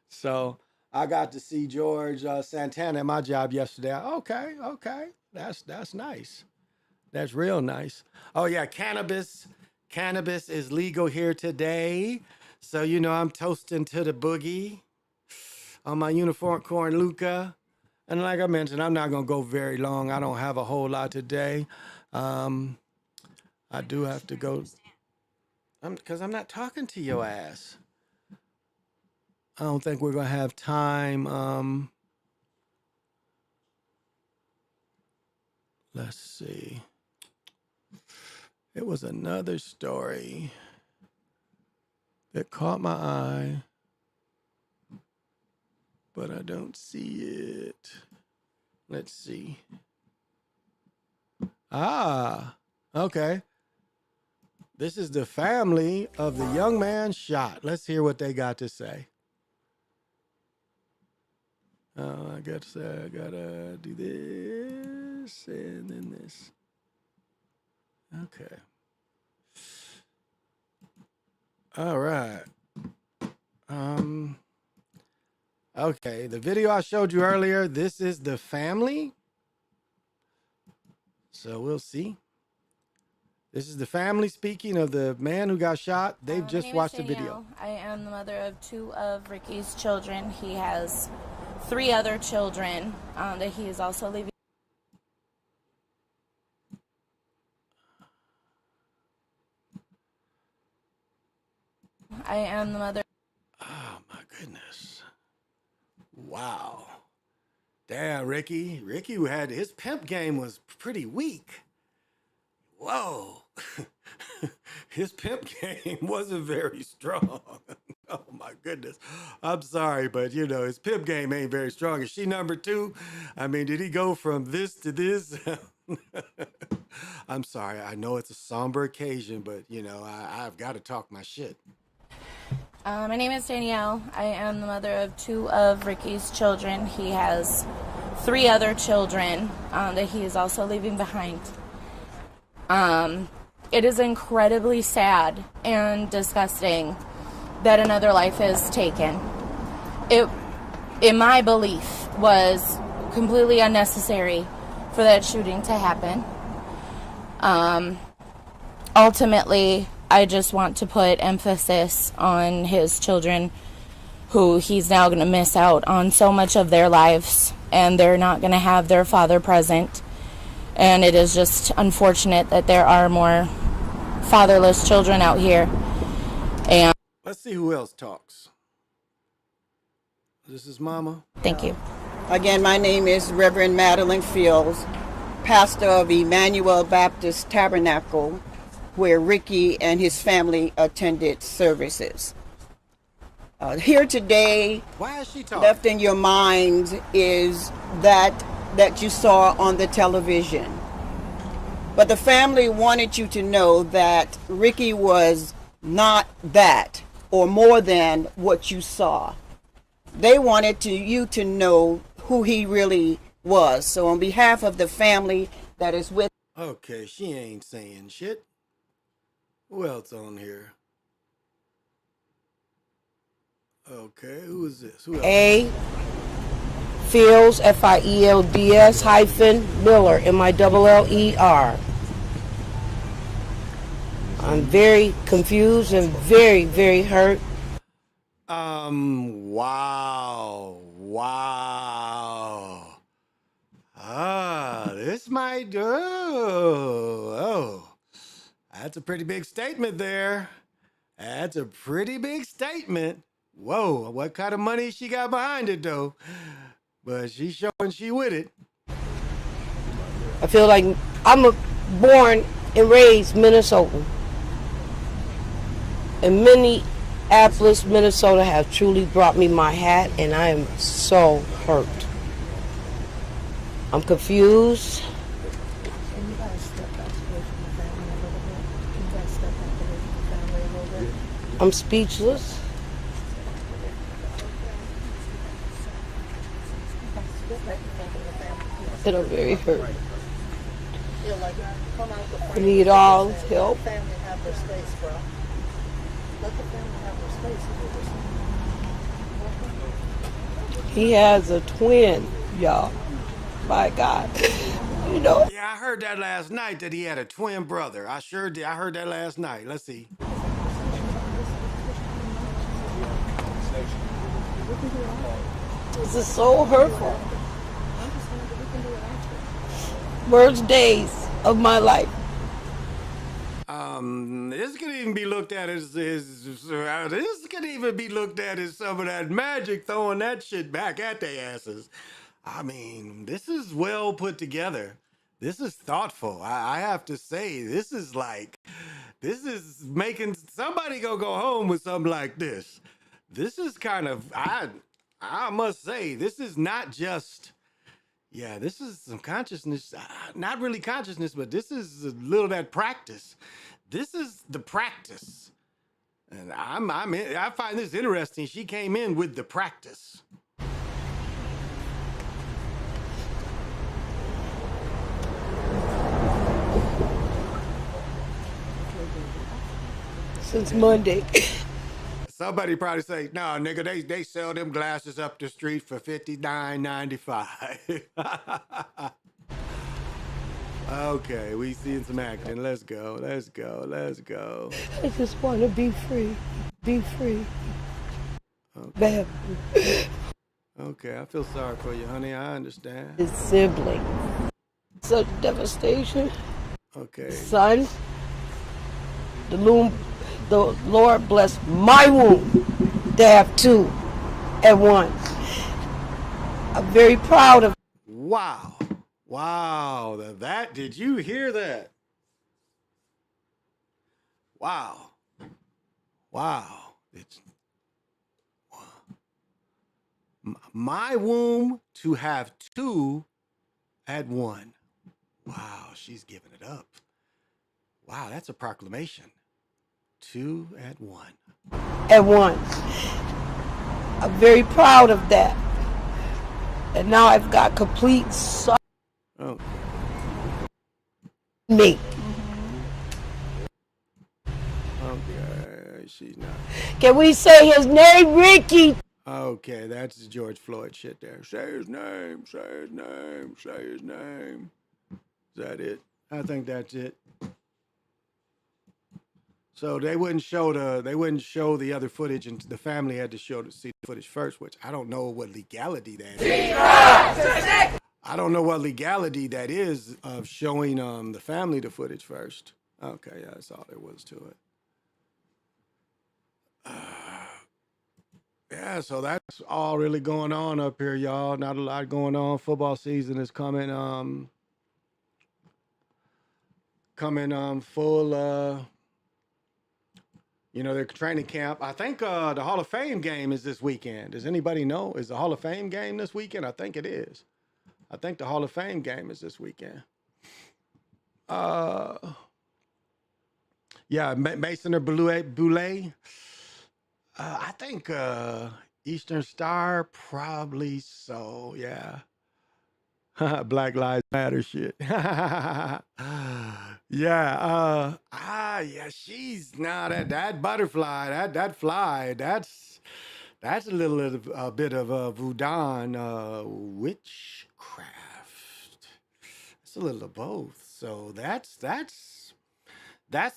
So I got to see George Santana at my job yesterday. Okay. That's nice. That's real nice. Oh, yeah, cannabis. Cannabis is legal here today. So, you know, I'm toasting to the boogie on my uniform corn Luca. And like I mentioned, I'm not going to go very long. I don't have a whole lot today. I do have to go. Because I'm not talking to your ass. I don't think we're going to have time. Let's see. It was another story that caught my eye. but I don't see it. Let's see. Ah, okay. This is the family of the young man shot. Let's hear what they got to say. I guess I gotta do this and then this. Okay. All right. Okay, the video I showed you earlier, this is the family. So we'll see. This is the family speaking of the man who got shot. They've just watched the video. I am the mother of 2 of Ricky's children. He has 3 other children that he is also leaving. I am the mother. Oh my goodness. Wow. Damn, Ricky. Ricky had his pimp game was pretty weak. Whoa. His pimp game wasn't very strong. Oh my goodness. I'm sorry, but you know, his pimp game ain't very strong. Is she number 2? I mean, did he go from this to this? I'm sorry. I know it's a somber occasion, but you know, I've got to talk my shit. My name is Danielle. I am the mother of 2 of Ricky's children. He has 3 other children that he is also leaving behind. It is incredibly sad and disgusting that another life is taken. It, in my belief, was completely unnecessary for that shooting to happen. Ultimately, I just want to put emphasis on his children, who he's now going to miss out on so much of their lives, and they're not going to have their father present. And it is just unfortunate that there are more fatherless children out here. And let's see who else talks. This is Mama. Thank you. Again, my name is Reverend Madeline Fields, pastor of Emmanuel Baptist Tabernacle, where Ricky and his family attended services. Here today, why is she talking? Left in your mind is that you saw on the television. But the family wanted you to know that Ricky was not that or more than what you saw. They wanted you to know who he really was. So on behalf of the family that is with... Okay, she ain't saying shit. Who else on here? Okay, who is this? Who else? A. Fields, Fields hyphen Miller, MILLER. I'm very confused and very, very hurt. Wow. This might, that's a pretty big statement there. That's a pretty big statement. Whoa, what kind of money she got behind it though? But she's showing she with it. I feel like I'm born and raised Minnesotan. And Minneapolis, Minnesota have truly brought me my hat, and I am so hurt. I'm confused. I'm speechless. And I'm very hurt. I need all help. He has a twin, y'all. My God. You know. Yeah, I heard that last night that he had a twin brother. I sure did. I heard that last night. Let's see. This is so hurtful. Worst days of my life. This could even be looked at as some of that magic throwing that shit back at their asses. I mean, this is well put together. This is thoughtful. I have to say, this is making somebody go home with something like this. This is kind of, I must say, this is not just, yeah, this is some consciousness, not really consciousness, but this is a little of that practice. This is the practice. And I find this interesting. She came in with the practice. Since Monday. Somebody probably say, no, nigga, they sell them glasses up the street for $59.95. Okay, we seeing some action. Let's go. Let's go. Let's go. I just want to be free. Be free. Okay. Bam. Okay, I feel sorry for you, honey. I understand. His sibling. Such devastation. Okay. Son, the Lord bless my womb to have two at once. I'm very proud of. Wow. Wow. That, did you hear that? Wow. Wow. It's my womb to have two at one. Wow, she's giving it up. Wow, that's a proclamation. Two at one. At once. I'm very proud of that. And now I've got complete Oh. me. Okay, she's not. Can we say his name, Ricky? Okay, that's George Floyd shit there. Say his name, say his name, say his name. Is that it? I think that's it. So they wouldn't show the other footage, and the family had to see the footage first, which I don't know what legality that is. I don't know what legality that is of showing the family the footage first. Okay, yeah, that's all there was to it. Yeah, so that's all really going on up here, y'all. Not a lot going on. Football season is coming full. Their training camp. I think the Hall of Fame game is this weekend. Does anybody know? Is the Hall of Fame game this weekend? I think it is. I think the Hall of Fame game is this weekend. Yeah, Mason or Boulay. I think Eastern Star, probably so, yeah. Black Lives Matter shit. Yeah, yeah, she's now that butterfly, that fly, that's a little a bit of a voodoo witchcraft. It's a little of both. So that's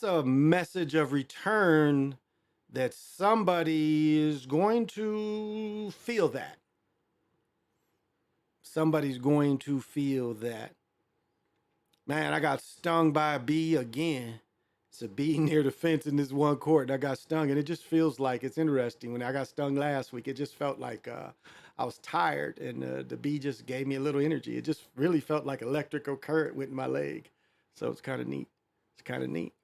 a message of return that somebody is going to feel that. Somebody's going to feel that. Man, I got stung by a bee again. It's a bee near the fence in this one court, and I got stung, and it just feels like, it's interesting. When I got stung last week, it just felt like I was tired, and the bee just gave me a little energy. It just really felt like electrical current went in my leg. So it's kind of neat. It's kind of neat.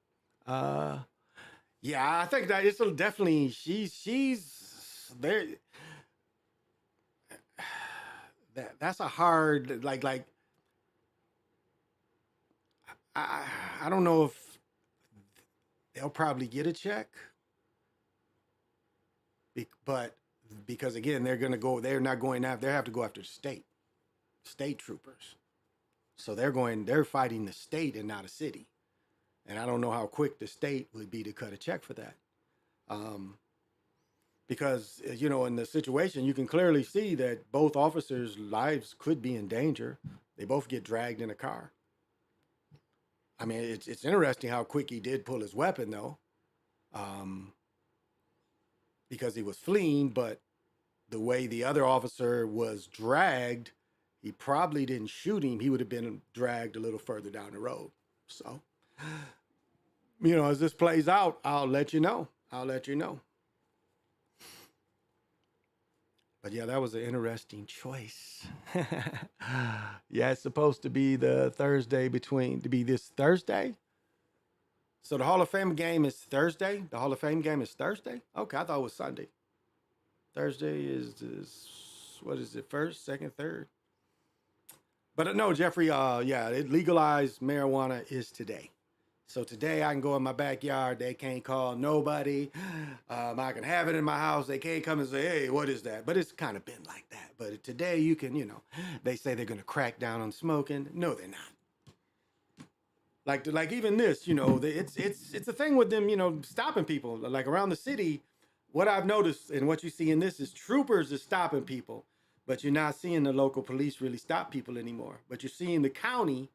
Yeah, I think that it's definitely, she's there. That's a hard, like I don't know if they'll probably get a check, but because again, they're not going after, they have to go after the state troopers. So they're fighting the state and not a city. And I don't know how quick the state would be to cut a check for that. Because, in the situation, you can clearly see that both officers' lives could be in danger. They both get dragged in a car. I mean, it's interesting how quick he did pull his weapon, though, because he was fleeing. But the way the other officer was dragged, he probably didn't shoot him. He would have been dragged a little further down the road. So, as this plays out, I'll let you know. But yeah, that was an interesting choice. Yeah, it's supposed to be this Thursday. So the Hall of Fame game is Thursday? The Hall of Fame game is Thursday? Okay, I thought it was Sunday. Thursday is what is it, first, second, third. But no, Jeffrey, yeah, it legalized marijuana is today. So today I can go in my backyard. They can't call nobody. I can have it in my house. They can't come and say, hey, what is that? But it's kind of been like that. But today you can, they say they're going to crack down on smoking. No, they're not. Like even this, it's a thing with them, stopping people. Like around the city, what I've noticed and what you see in this is troopers are stopping people, but you're not seeing the local police really stop people anymore. But you're seeing the county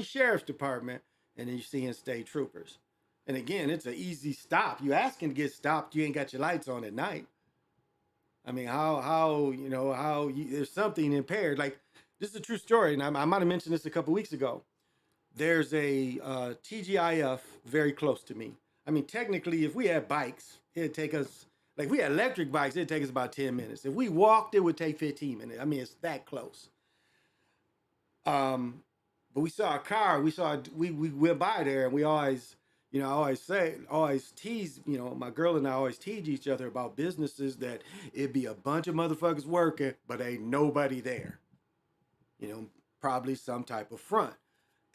sheriff's department, and then you're seeing state troopers. And again, it's an easy stop. You asking to get stopped, you ain't got your lights on at night. I mean, there's something impaired. Like, this is a true story, and I might have mentioned this a couple weeks ago. There's a TGIF very close to me. I mean, technically, if we had bikes, it'd take us, like if we had electric bikes, it'd take us about 10 minutes. If we walked, it would take 15 minutes. I mean, it's that close. But we saw a car, we went by there, and we always, I always tease, my girl and I always tease each other about businesses that it'd be a bunch of motherfuckers working, but ain't nobody there. Probably some type of front.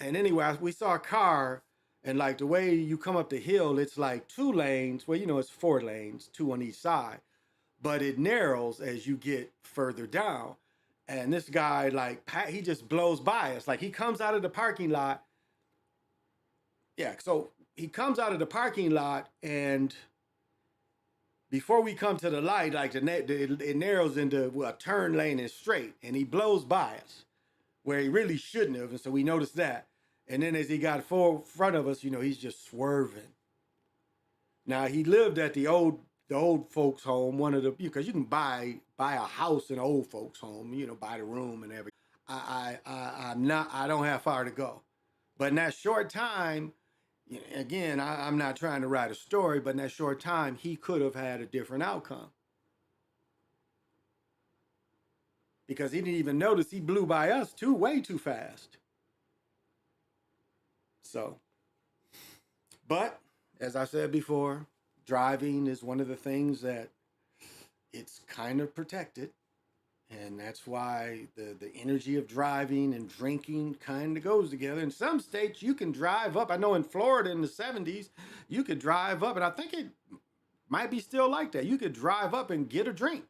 And anyway, we saw a car, and like the way you come up the hill, it's like 2 lanes. Well, it's 4 lanes, 2 on each side, but it narrows as you get further down. And this guy, like, he just blows by us. Like, he comes out of the parking lot. Yeah, so he comes out of the parking lot, and before we come to the light, like it narrows into a turn lane and straight, and he blows by us where he really shouldn't have. And so we noticed that. And then as he got front of us, he's just swerving. Now, he lived at the old folks home, because you can buy a house in an old folks home, buy the room and everything. I don't have far to go. But in that short time, again, I'm not trying to write a story, but in that short time, he could have had a different outcome. Because he didn't even notice he blew by us way too fast. So, but as I said before, driving is one of the things that it's kind of protected. And that's why the energy of driving and drinking kind of goes together. In some states, you can drive up. I know in Florida in the 70s, you could drive up, and I think it might be still like that. You could drive up and get a drink.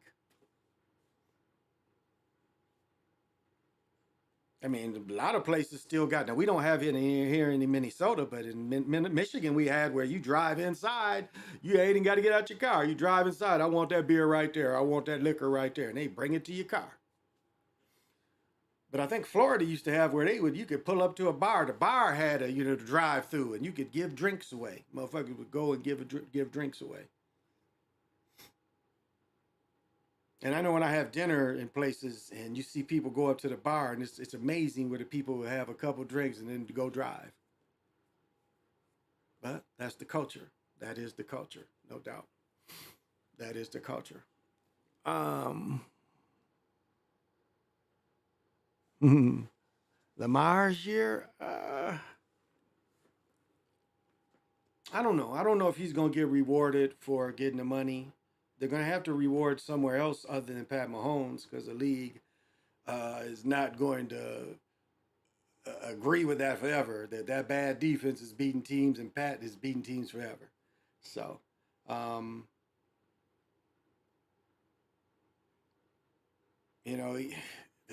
I mean, a lot of places still got, now we don't have it here in Minnesota, but in Michigan we had where you drive inside, you ain't even got to get out your car. You drive inside, I want that beer right there, I want that liquor right there, and they bring it to your car. But I think Florida used to have where you could pull up to a bar. The bar had a, drive through, and you could give drinks away. Motherfuckers would go and give drinks away. And I know when I have dinner in places and you see people go up to the bar, and it's amazing where the people will have a couple drinks and then go drive. But that's the culture. That is the culture, no doubt. That is the culture. Lamar's year, I don't know. I don't know if he's going to get rewarded for getting the money. They're going to have to reward somewhere else other than Pat Mahomes, because the league is not going to agree with that forever. That bad defense is beating teams, and Pat is beating teams forever. So, the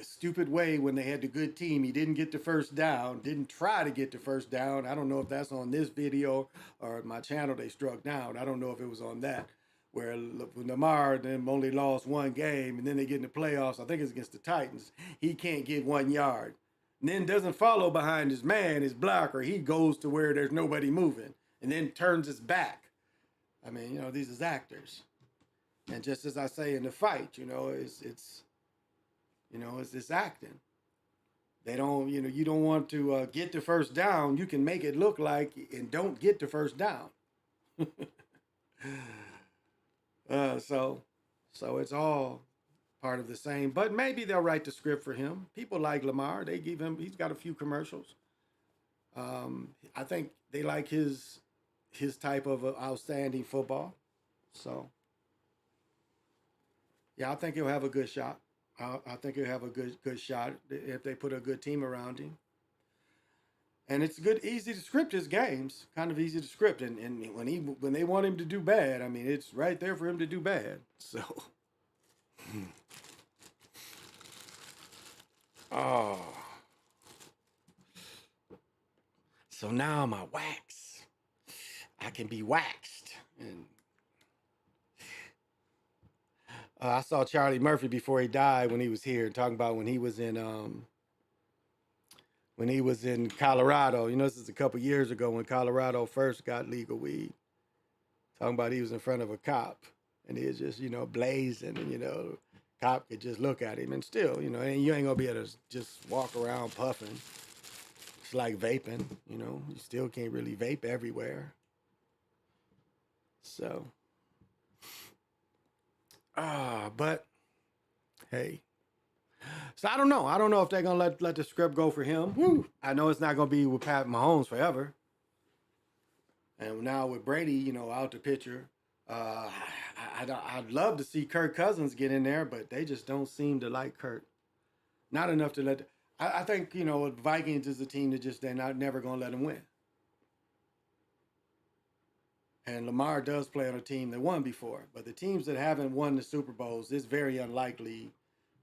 stupid way when they had the good team, he didn't get the first down, didn't try to get the first down. I don't know if that's on this video or my channel they struck down. I don't know if it was on that, where Lamar then only lost 1 game, and then they get in the playoffs. I think it's against the Titans. He can't get 1 yard. And then doesn't follow behind his man, his blocker. He goes to where there's nobody moving and then turns his back. I mean, these is actors. And just as I say in the fight, it's acting. They don't, you don't want to get the first down. You can make it look like and don't get the first down. So it's all part of the same, but maybe they'll write the script for him. People like Lamar. He's got a few commercials. I think they like his type of outstanding football. So yeah, I think he'll have a good shot. I think he'll have a good shot if they put a good team around him. And it's good, easy to script his games. Kind of easy to script, and when they want him to do bad, I mean, it's right there for him to do bad. So, oh, so now my wax, I can be waxed. And I saw Charlie Murphy before he died when he was here, talking about when he was in Colorado. You know, this is a couple years ago when Colorado first got legal weed. Talking about he was in front of a cop and he was just, blazing, and, cop could just look at him and still, and you ain't gonna be able to just walk around puffing. It's like vaping, you still can't really vape everywhere. So, but hey. So I don't know. I don't know if they're gonna let the script go for him. Woo. I know it's not gonna be with Pat Mahomes forever. And now with Brady, out the picture, I'd love to see Kirk Cousins get in there, but they just don't seem to like Kirk. Not enough to let. I think the Vikings is a team that they're not never gonna let him win. And Lamar does play on a team that won before, but the teams that haven't won the Super Bowls, it's very unlikely,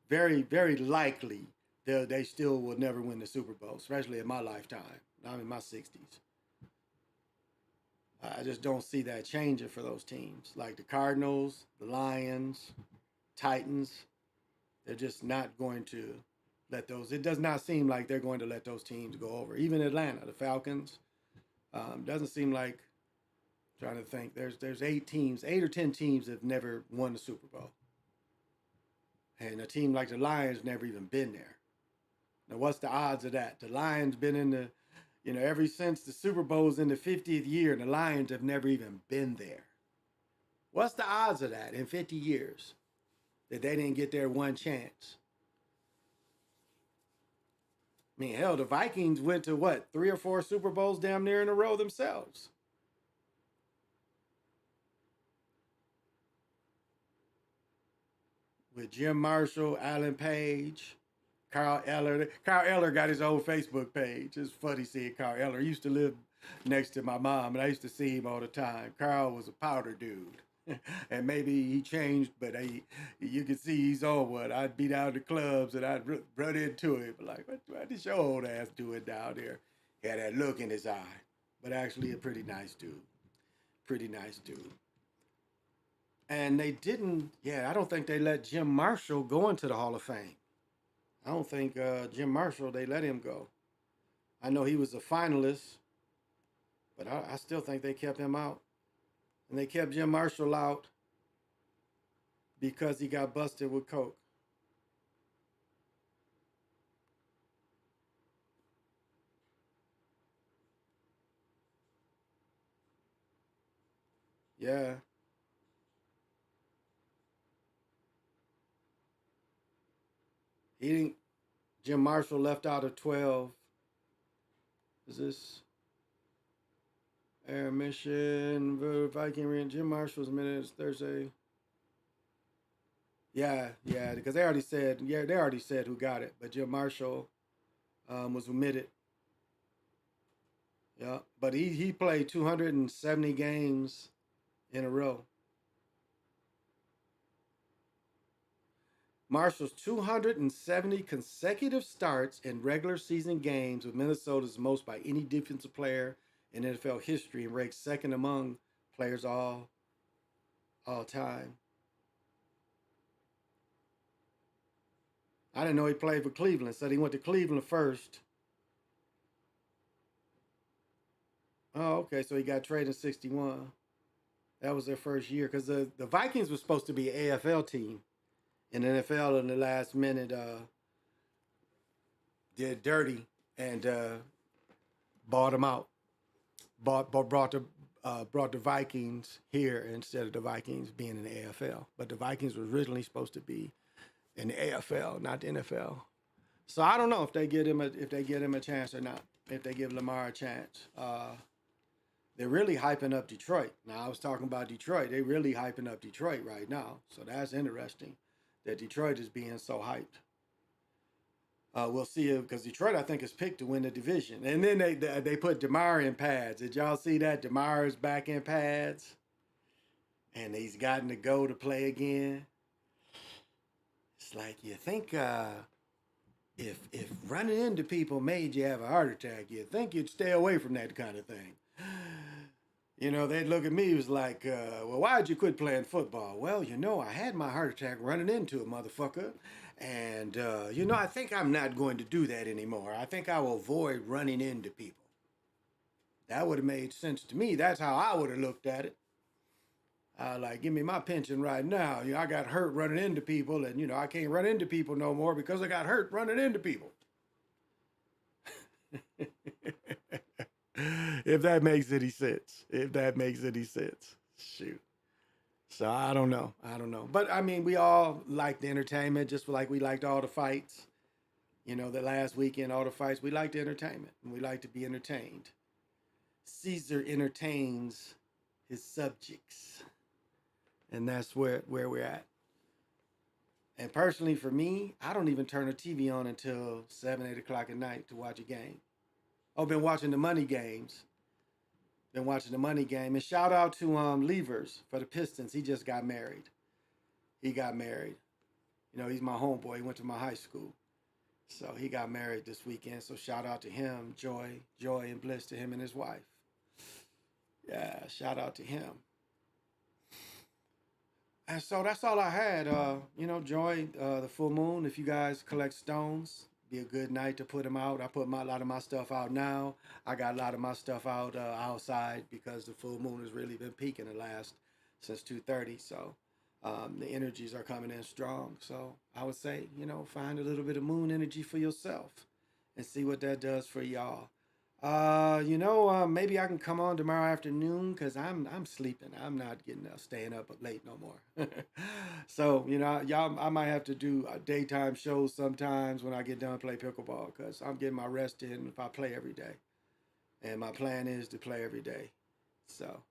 very very likely they still will never win the Super Bowl, especially in my lifetime. I'm in my 60s. I just don't see that changing for those teams. Like the Cardinals, the Lions, Titans, they're just not going to let those. It does not seem like they're going to let those teams go over. Even Atlanta, the Falcons, doesn't seem like. Trying to think, there's 8 or 10 teams that have never won the Super Bowl, and a team like the Lions never even been there. Now, what's the odds of that? The Lions been in the ever since the Super Bowl's in the 50th year, and the Lions have never even been there. What's the odds of that in 50 years that they didn't get their one chance? I mean, hell, the Vikings went to what, 3 or 4 Super Bowls damn near in a row themselves. With Jim Marshall, Alan Page, Carl Eller. Carl Eller got his own Facebook page. It's funny seeing Carl Eller. He used to live next to my mom, and I used to see him all the time. Carl was a powder dude. And maybe he changed, but you can see he's on one. I'd be down to clubs, and I'd run into him. Like, what is your old ass doing down there? He had that look in his eye. But actually a pretty nice dude. Pretty nice dude. And they didn't, I don't think they let Jim Marshall go into the Hall of Fame. I don't think Jim Marshall, they let him go. I know he was a finalist, but I still think they kept him out. And they kept Jim Marshall out because he got busted with coke. Yeah. He didn't. Jim Marshall left out of 12. Is this air mission? Viking Jim Marshall's minutes Thursday. Yeah, because they already said. Yeah, they already said who got it, but Jim Marshall was omitted. Yeah, but he played 270 games in a row. Marshall's 270 consecutive starts in regular season games with Minnesota's most by any defensive player in NFL history and ranks second among players all time. I didn't know he played for Cleveland. Said he went to Cleveland first. Oh, okay. So he got traded in 61. That was their first year because the Vikings were supposed to be an AFL team. And the NFL in the last minute did dirty and bought them out. Brought the Vikings here instead of the Vikings being in the AFL. But the Vikings were originally supposed to be in the AFL, not the NFL. So I don't know if they give him a chance or not. If they give Lamar a chance. They're really hyping up Detroit. Now I was talking about Detroit. They're really hyping up Detroit right now. So that's interesting. that Detroit is being so hyped. We'll see it because Detroit, I think, is picked to win the division. And then they put DeMar in pads. Did y'all see that? DeMar is back in pads, and he's gotten to go to play again. It's like you think if running into people made you have a heart attack, you'd think you'd stay away from that kind of thing. You know, they'd look at me, it was like, well, why'd you quit playing football? Well, you know, I had my heart attack running into a motherfucker. And, you know, I think I'm not going to do that anymore. I think I will avoid running into people. That would have made sense to me. That's how I would have looked at it. Like, give me my pension right now. You know, I got hurt running into people, and, you know, I can't run into people no more because I got hurt running into people. If that makes any sense. If that makes any sense. Shoot. So I don't know. I don't know. But I mean, we all like the entertainment, just like we liked all the fights. You know, the last weekend, all the fights, we like the entertainment. And we like to be entertained. Caesar entertains his subjects. And that's where we're at. And personally, for me, I don't even turn the TV on until 7, 8 o'clock at night to watch a game. I've been watching the money games. Been watching the money game. And shout out to luvs for the Pistons. He just got married. He got married. You know, he's my homeboy. He went to my high school. So he got married this weekend. So shout out to him. Joy and bliss to him and his wife. Yeah, shout out to him. And so that's all I had. You know, Joy, the full moon. If you guys collect stones, be a good night to put them out. I put a lot of my stuff out now. I got a lot of my stuff out outside because the full moon has really been peaking since 2:30. So the energies are coming in strong. So I would say, you know, find a little bit of moon energy for yourself and see what that does for y'all. You know, maybe I can come on tomorrow afternoon because I'm sleeping. I'm not staying up late no more. So, you know, y'all, I might have to do daytime shows sometimes when I get done play pickleball because I'm getting my rest in if I play every day. And my plan is to play every day. So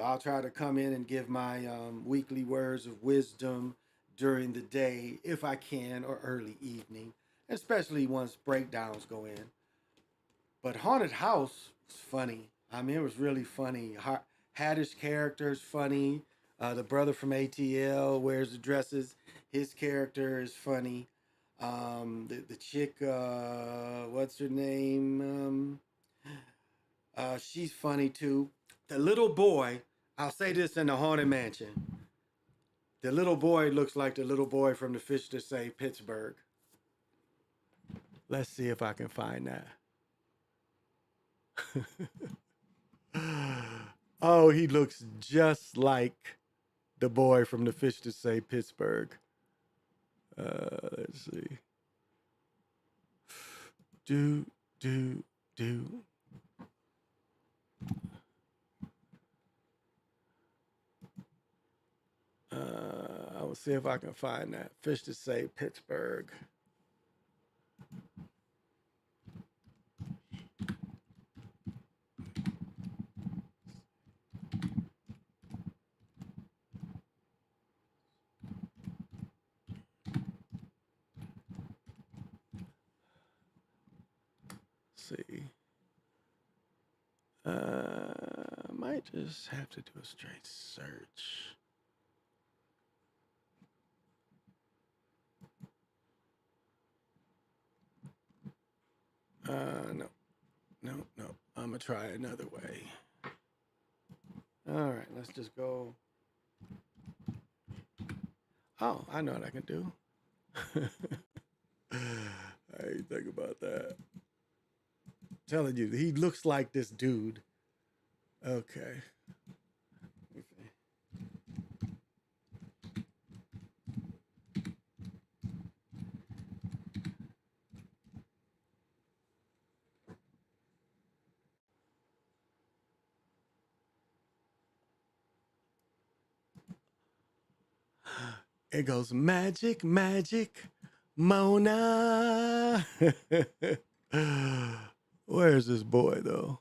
I'll try to come in and give my weekly words of wisdom during the day if I can, or early evening, especially once breakdowns go in. But Haunted House was funny. I mean, it was really funny. Haddish character is funny. The brother from ATL wears the dresses. His character is funny. The chick, what's her name? She's funny too. The little boy, I'll say this in the Haunted Mansion. The little boy looks like the little boy from the Fish to Say Pittsburgh. Let's see if I can find that. Oh, he looks just like the boy from the Fish to Say Pittsburgh. Let's see. Do. I will see if I can find that. Fish to Say Pittsburgh. See. Might just have to do a straight search. No. I'm gonna try another way. All right, let's just go. Oh, I know what I can do. I ain't think about that. Telling you, he looks like this dude. Okay. It goes magic, Mona. Where's this boy though?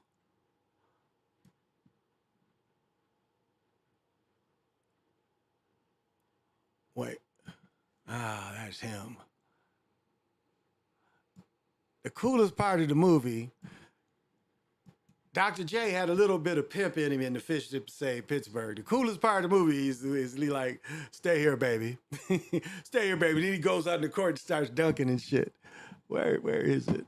Wait, Ah, that's him. The coolest part of the movie, Dr. J had a little bit of pimp in him in the Fish to Say Pittsburgh. The coolest part of the movie is he like, stay here, baby. Stay here, baby. Then he goes out in the court and starts dunking and shit. Where is it?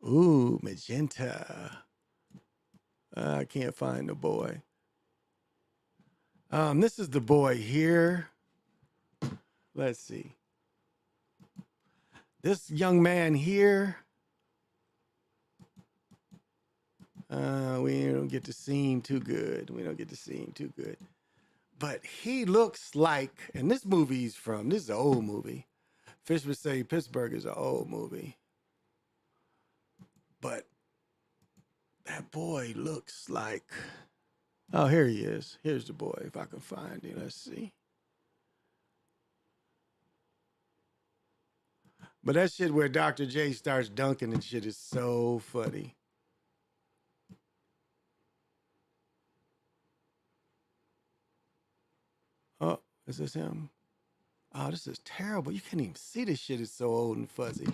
Ooh, magenta. I can't find the boy. This is the boy here. Let's see. This young man here. We don't get to see him too good. But he looks like, and this is an old movie. Fish would say Pittsburgh is an old movie. But that boy looks like, oh, here he is. Here's the boy, if I can find him. Let's see. But that shit where Dr. J starts dunking and shit is so funny. Oh, is this him? Oh, this is terrible. You can't even see this shit. It's so old and fuzzy.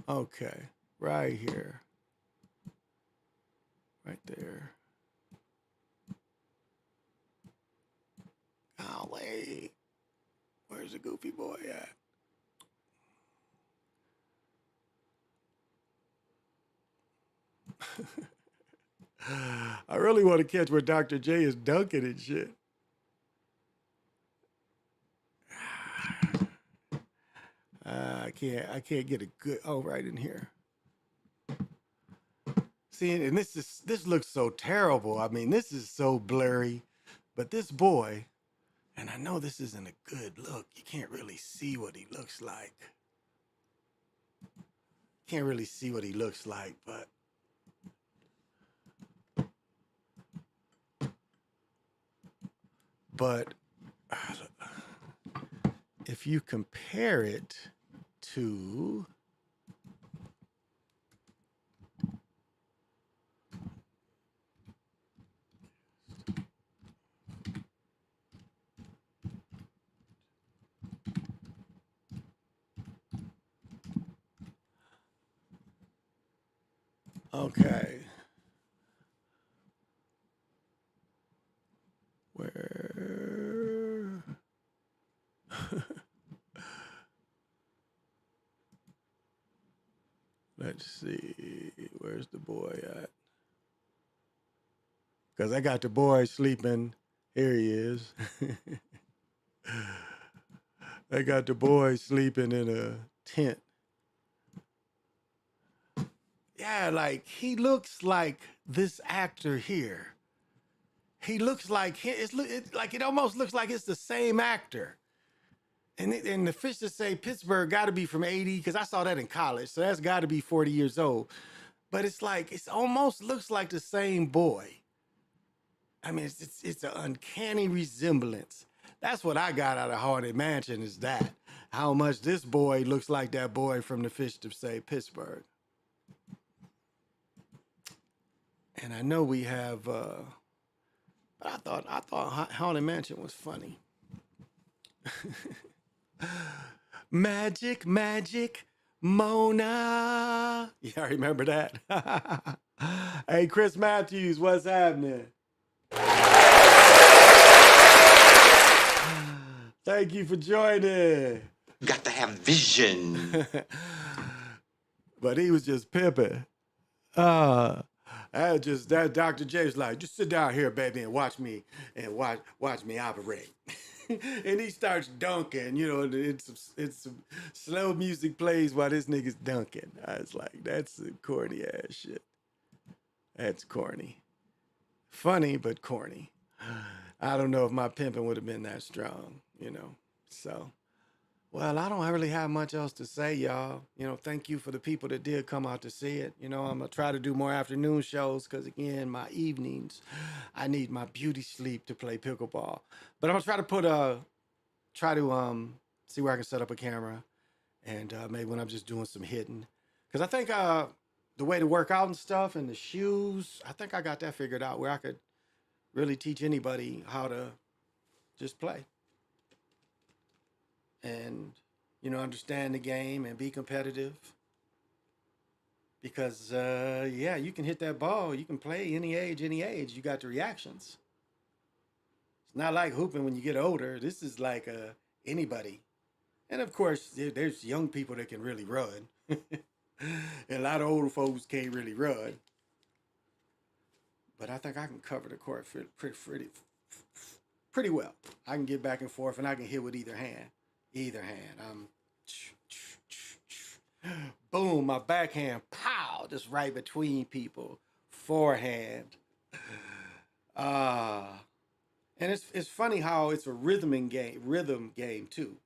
Okay, right here. Right there. Golly. Where's the goofy boy at? I really want to catch where Dr. J is dunking and shit. I can't get a good, oh, right in here. See, and this looks so terrible. I mean, this is so blurry, but this boy, and I know this isn't a good look. You can't really see what he looks like. But if you compare it to okay. Where? Let's see. Where's the boy at? Because I got the boy sleeping. Here he is. I got the boy sleeping in a tent. Yeah, like he looks like this actor here. He looks like it almost looks like it's the same actor. And the Fish to Say Pittsburgh got to be from 80 because I saw that in college, so that's got to be 40 years old. But it's like it almost looks like the same boy. I mean, it's an uncanny resemblance. That's what I got out of Haunted Mansion is that how much this boy looks like that boy from the Fish to Say Pittsburgh. And I know we have, but I thought Haunted Mansion was funny. Magic, Mona. Yeah, I remember that. Hey, Chris Matthews, what's happening? Thank you for joining. Got to have vision. But he was just pimping. That Dr. J was like, just sit down here, baby, and watch me operate. And he starts dunking, you know, it's some slow music plays while this nigga's dunking. I was like, that's some corny ass shit. That's corny. Funny, but corny. I don't know if my pimping would have been that strong, you know. So, well, I don't really have much else to say, y'all. You know, thank you for the people that did come out to see it. You know, I'm going to try to do more afternoon shows because, again, my evenings, I need my beauty sleep to play pickleball. But I'm going to try to see where I can set up a camera and maybe when I'm just doing some hitting. Because I think the way to work out and stuff and the shoes, I think I got that figured out where I could really teach anybody how to just play and, understand the game and be competitive. Because, yeah, you can hit that ball. You can play any age, any age. You got the reactions. It's not like hooping when you get older. This is like anybody. And of course, there's young people that can really run. And a lot of older folks can't really run. But I think I can cover the court pretty well. I can get back and forth, and I can hit with either hand. Either hand. Boom, my backhand, pow, just right between people. Forehand. And it's funny how it's a rhythm game too.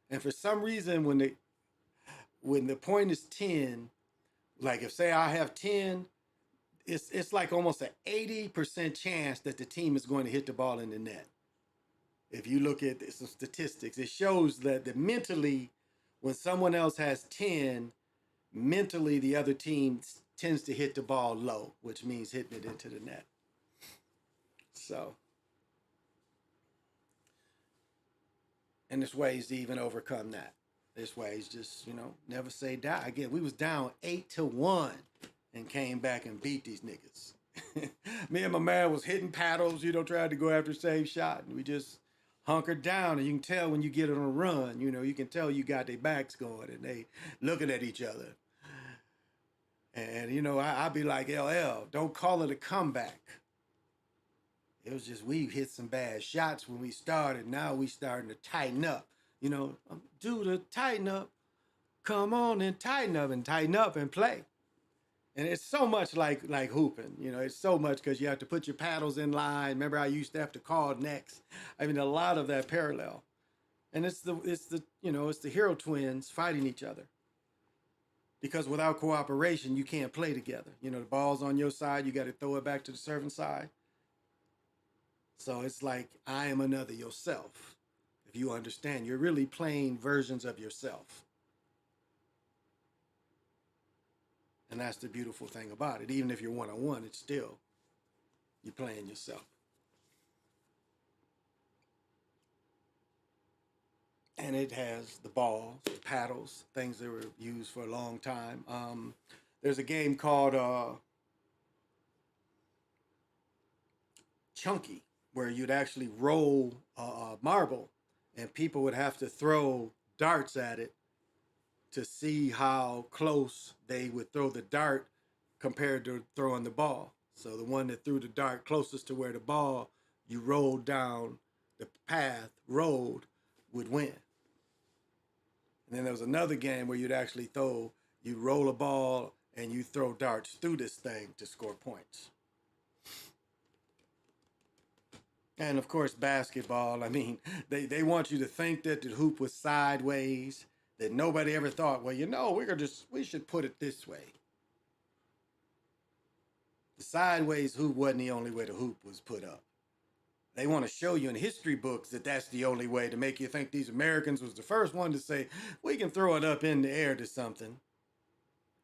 And for some reason, when the point is 10, like if say I have 10, it's like almost an 80% chance that the team is going to hit the ball in the net. If you look at some statistics, it shows that mentally, when someone else has 10, mentally the other team tends to hit the ball low, which means hitting it into the net. So, and there's ways to even overcome that. There's ways just, never say die. Again, we was down 8-1 and came back and beat these niggas. Me and my man was hitting paddles, trying to go after the same shot. And we just hunkered down, and you can tell when you get on a run, you can tell you got their backs going and they looking at each other. And, I'd be like, LL, don't call it a comeback. It was just we hit some bad shots when we started. Now we starting to tighten up. Do the tighten up. Come on and tighten up and play. And it's so much like hooping. It's so much because you have to put your paddles in line. Remember, I used to have to call next. I mean, a lot of that parallel. And it's the hero twins fighting each other. Because without cooperation, you can't play together. The ball's on your side, you got to throw it back to the serving side. So it's like I am another yourself. If you understand, you're really playing versions of yourself. And that's the beautiful thing about it. Even if you're one-on-one, it's still, you're playing yourself. And it has the balls, the paddles, things that were used for a long time. There's a game called Chunky, where you'd actually roll a marble and people would have to throw darts at it to see how close they would throw the dart compared to throwing the ball. So the one that threw the dart closest to where the ball you rolled down the path, rolled, would win. And then there was another game where you'd actually you roll a ball and you throw darts through this thing to score points. And of course, basketball, I mean, they want you to think that the hoop was sideways, that nobody ever thought, well, we should put it this way. The sideways hoop wasn't the only way the hoop was put up. They want to show you in history books that that's the only way, to make you think these Americans was the first one to say, we can throw it up in the air to something.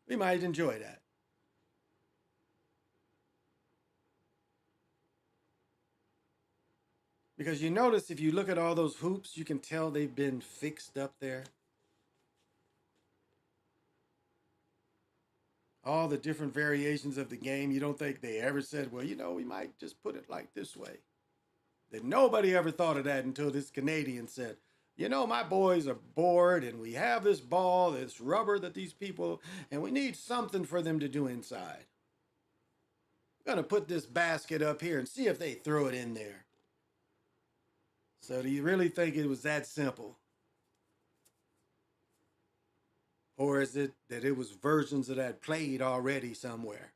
We might enjoy that. Because you notice if you look at all those hoops, you can tell they've been fixed up there. All the different variations of the game, you don't think they ever said, well, we might just put it like this way. That nobody ever thought of that until this Canadian said, my boys are bored and we have this ball, this rubber that these people, and we need something for them to do inside. I'm going to put this basket up here and see if they throw it in there. So do you really think it was that simple? Or is it that it was versions of that played already somewhere?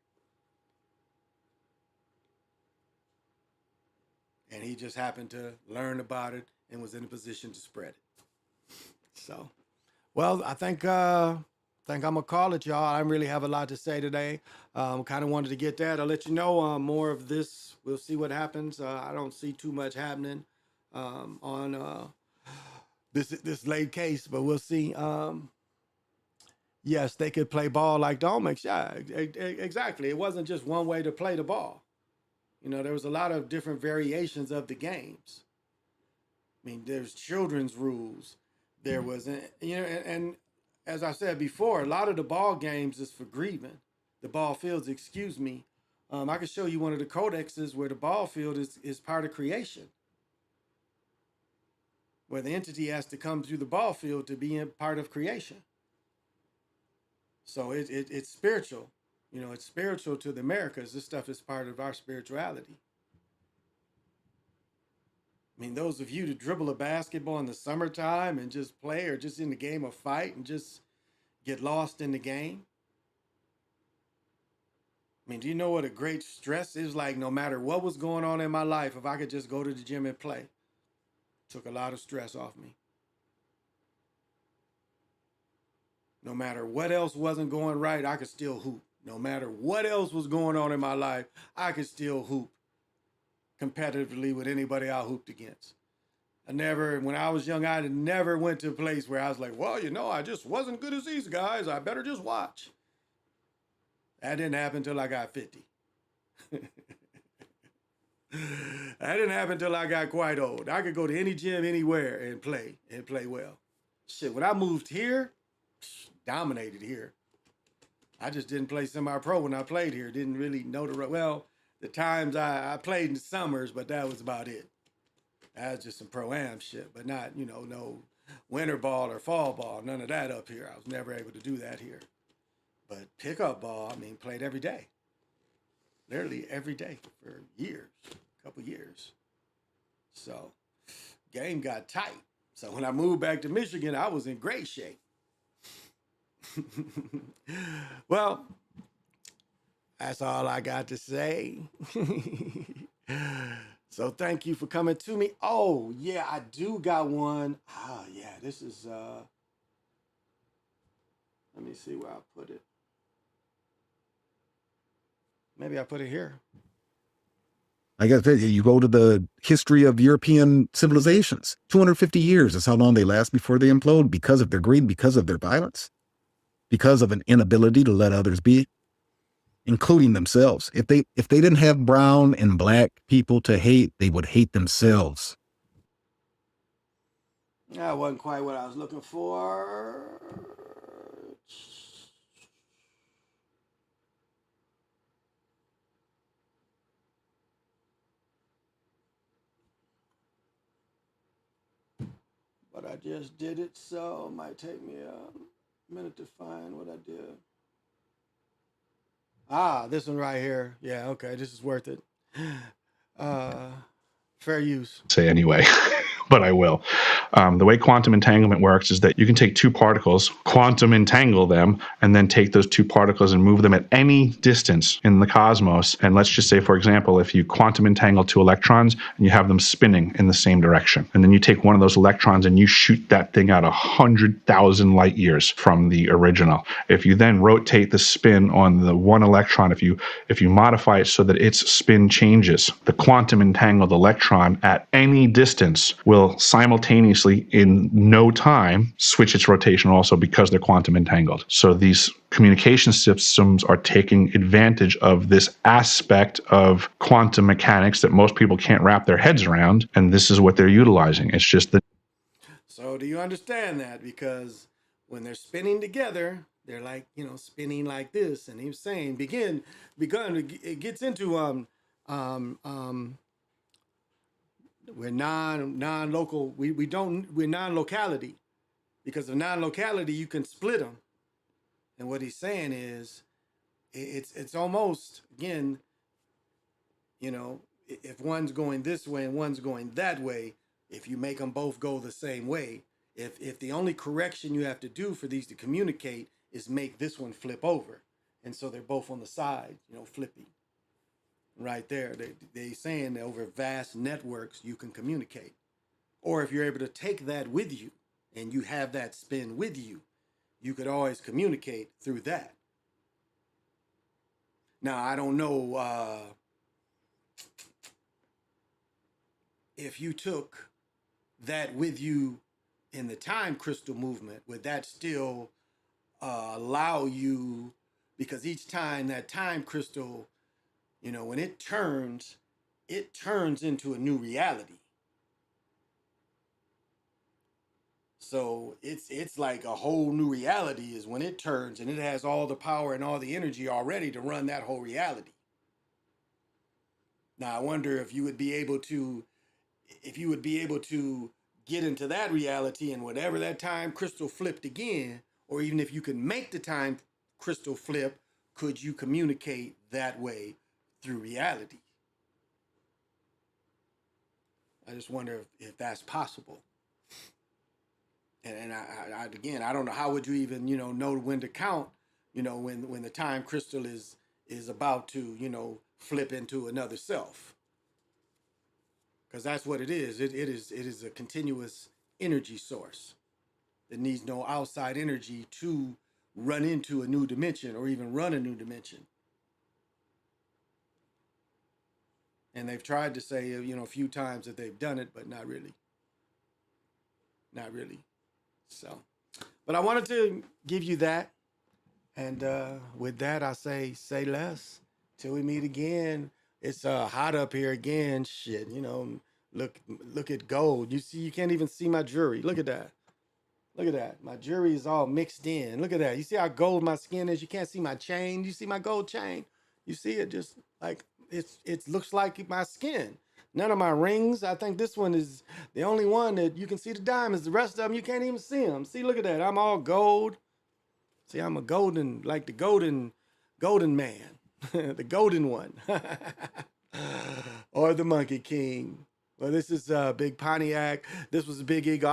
And he just happened to learn about it and was in a position to spread it. So, well, I think I'm gonna call it, y'all. I don't really have a lot to say today. Kind of wanted to get that. I'll let you know more of this. We'll see what happens. I don't see too much happening on this late case, but we'll see. yes, they could play ball like the Olmecs. Yeah, exactly. It wasn't just one way to play the ball. You know, there was a lot of different variations of the games. I mean, there's children's rules. There was, you know, and as I said before, a lot of the ball games is for grieving. The ball fields, excuse me. I can show you one of the codexes where the ball field is part of creation, where the entity has to come through the ball field to be in part of creation. So it's spiritual. You know, it's spiritual to the Americas. This stuff is part of our spirituality. I mean, those of you to dribble a basketball in the summertime and just play, or just in the game of fight and just get lost in the game. I mean, do you know what a great stress is like? No matter what was going on in my life, if I could just go to the gym and play, took a lot of stress off me. No matter what else wasn't going right, I could still hoop. No matter what else was going on in my life, I could still hoop competitively with anybody I hooped against. When I was young, I never went to a place where I was like, well, you know, I just wasn't good as these guys. I better just watch. That didn't happen until I got 50. That didn't happen until I got quite old. I could go to any gym anywhere and play well. Shit, when I moved here, dominated here. I just didn't play semi-pro when I played here. Didn't really know the times I played in the summers, but that was about it. That was just some pro-am shit, but not, you know, no winter ball or fall ball, none of that up here. I was never able to do that here. But pickup ball, I mean, played every day. Literally every day for years, a couple years. So, game got tight. So when I moved back to Michigan, I was in great shape. Well, that's all I got to say. So thank you for coming to me. Oh, yeah, I do got one. Oh, yeah, this is, let me see where I put it. Maybe I put it here. I guess you go to the history of European civilizations. 250 years is how long they last before they implode because of their greed, because of their violence, because of an inability to let others be, including themselves. If they didn't have brown and black people to hate, they would hate themselves. That wasn't quite what I was looking for. But I just did it, so it might take me a minute to find what I did. Ah, this one right here. Yeah, okay, this is worth it. Fair use. Say anyway, but I will. The way quantum entanglement works is that you can take two particles, quantum entangle them, and then take those two particles and move them at any distance in the cosmos. And let's just say, for example, if you quantum entangle two electrons and you have them spinning in the same direction, and then you take one of those electrons and you shoot that thing out 100,000 light years from the original. If you then rotate the spin on the one electron, if you modify it so that its spin changes, the quantum entangled electron at any distance will simultaneously in no time switch its rotation also because they're quantum entangled. So these communication systems are taking advantage of this aspect of quantum mechanics that most people can't wrap their heads around, and this is what they're utilizing. It's just that. So do you understand that? Because when they're spinning together, they're like, you know, spinning like this. And he was saying, it gets into we're non-local. We're non-locality. Because of non-locality, you can split them. And what he's saying is, it's almost, again, you know, if one's going this way and one's going that way, if you make them both go the same way, if the only correction you have to do for these to communicate is make this one flip over, and so they're both on the side, you know, flipping. Right there, they saying that over vast networks you can communicate, or if you're able to take that with you and you have that spin with you, you could always communicate through that. Now I don't know if you took that with you in the time crystal movement, would that still allow you, because each time that time crystal, you know, when it turns into a new reality. So it's like a whole new reality is when it turns, and it has all the power and all the energy already to run that whole reality. Now I wonder if you would be able to get into that reality, and whatever that time crystal flipped again, or even if you could make the time crystal flip, could you communicate that way through reality? I just wonder if that's possible. And I again, I don't know, how would you even, you know when to count, you know, when the time crystal is about to, you know, flip into another self. Because that's what it is. It is a continuous energy source that needs no outside energy to run into a new dimension or even run a new dimension. And they've tried to say, you know, a few times that they've done it, but not really. Not really. So, but I wanted to give you that. And with that, I say less till we meet again. It's hot up here again. Shit, you know, look at gold. You see, you can't even see my jewelry. Look at that. Look at that. My jewelry is all mixed in. Look at that. You see how gold my skin is? You can't see my chain. You see my gold chain? You see it just like it looks like my skin. None of my rings. I think this one is the only one that you can see the diamonds. The rest of them you can't even see them. See, look at that. I'm all gold. See, I'm a golden, like the golden man, the golden one, or the Monkey King. Well, this is Big Pontiac. This was Big Eagle.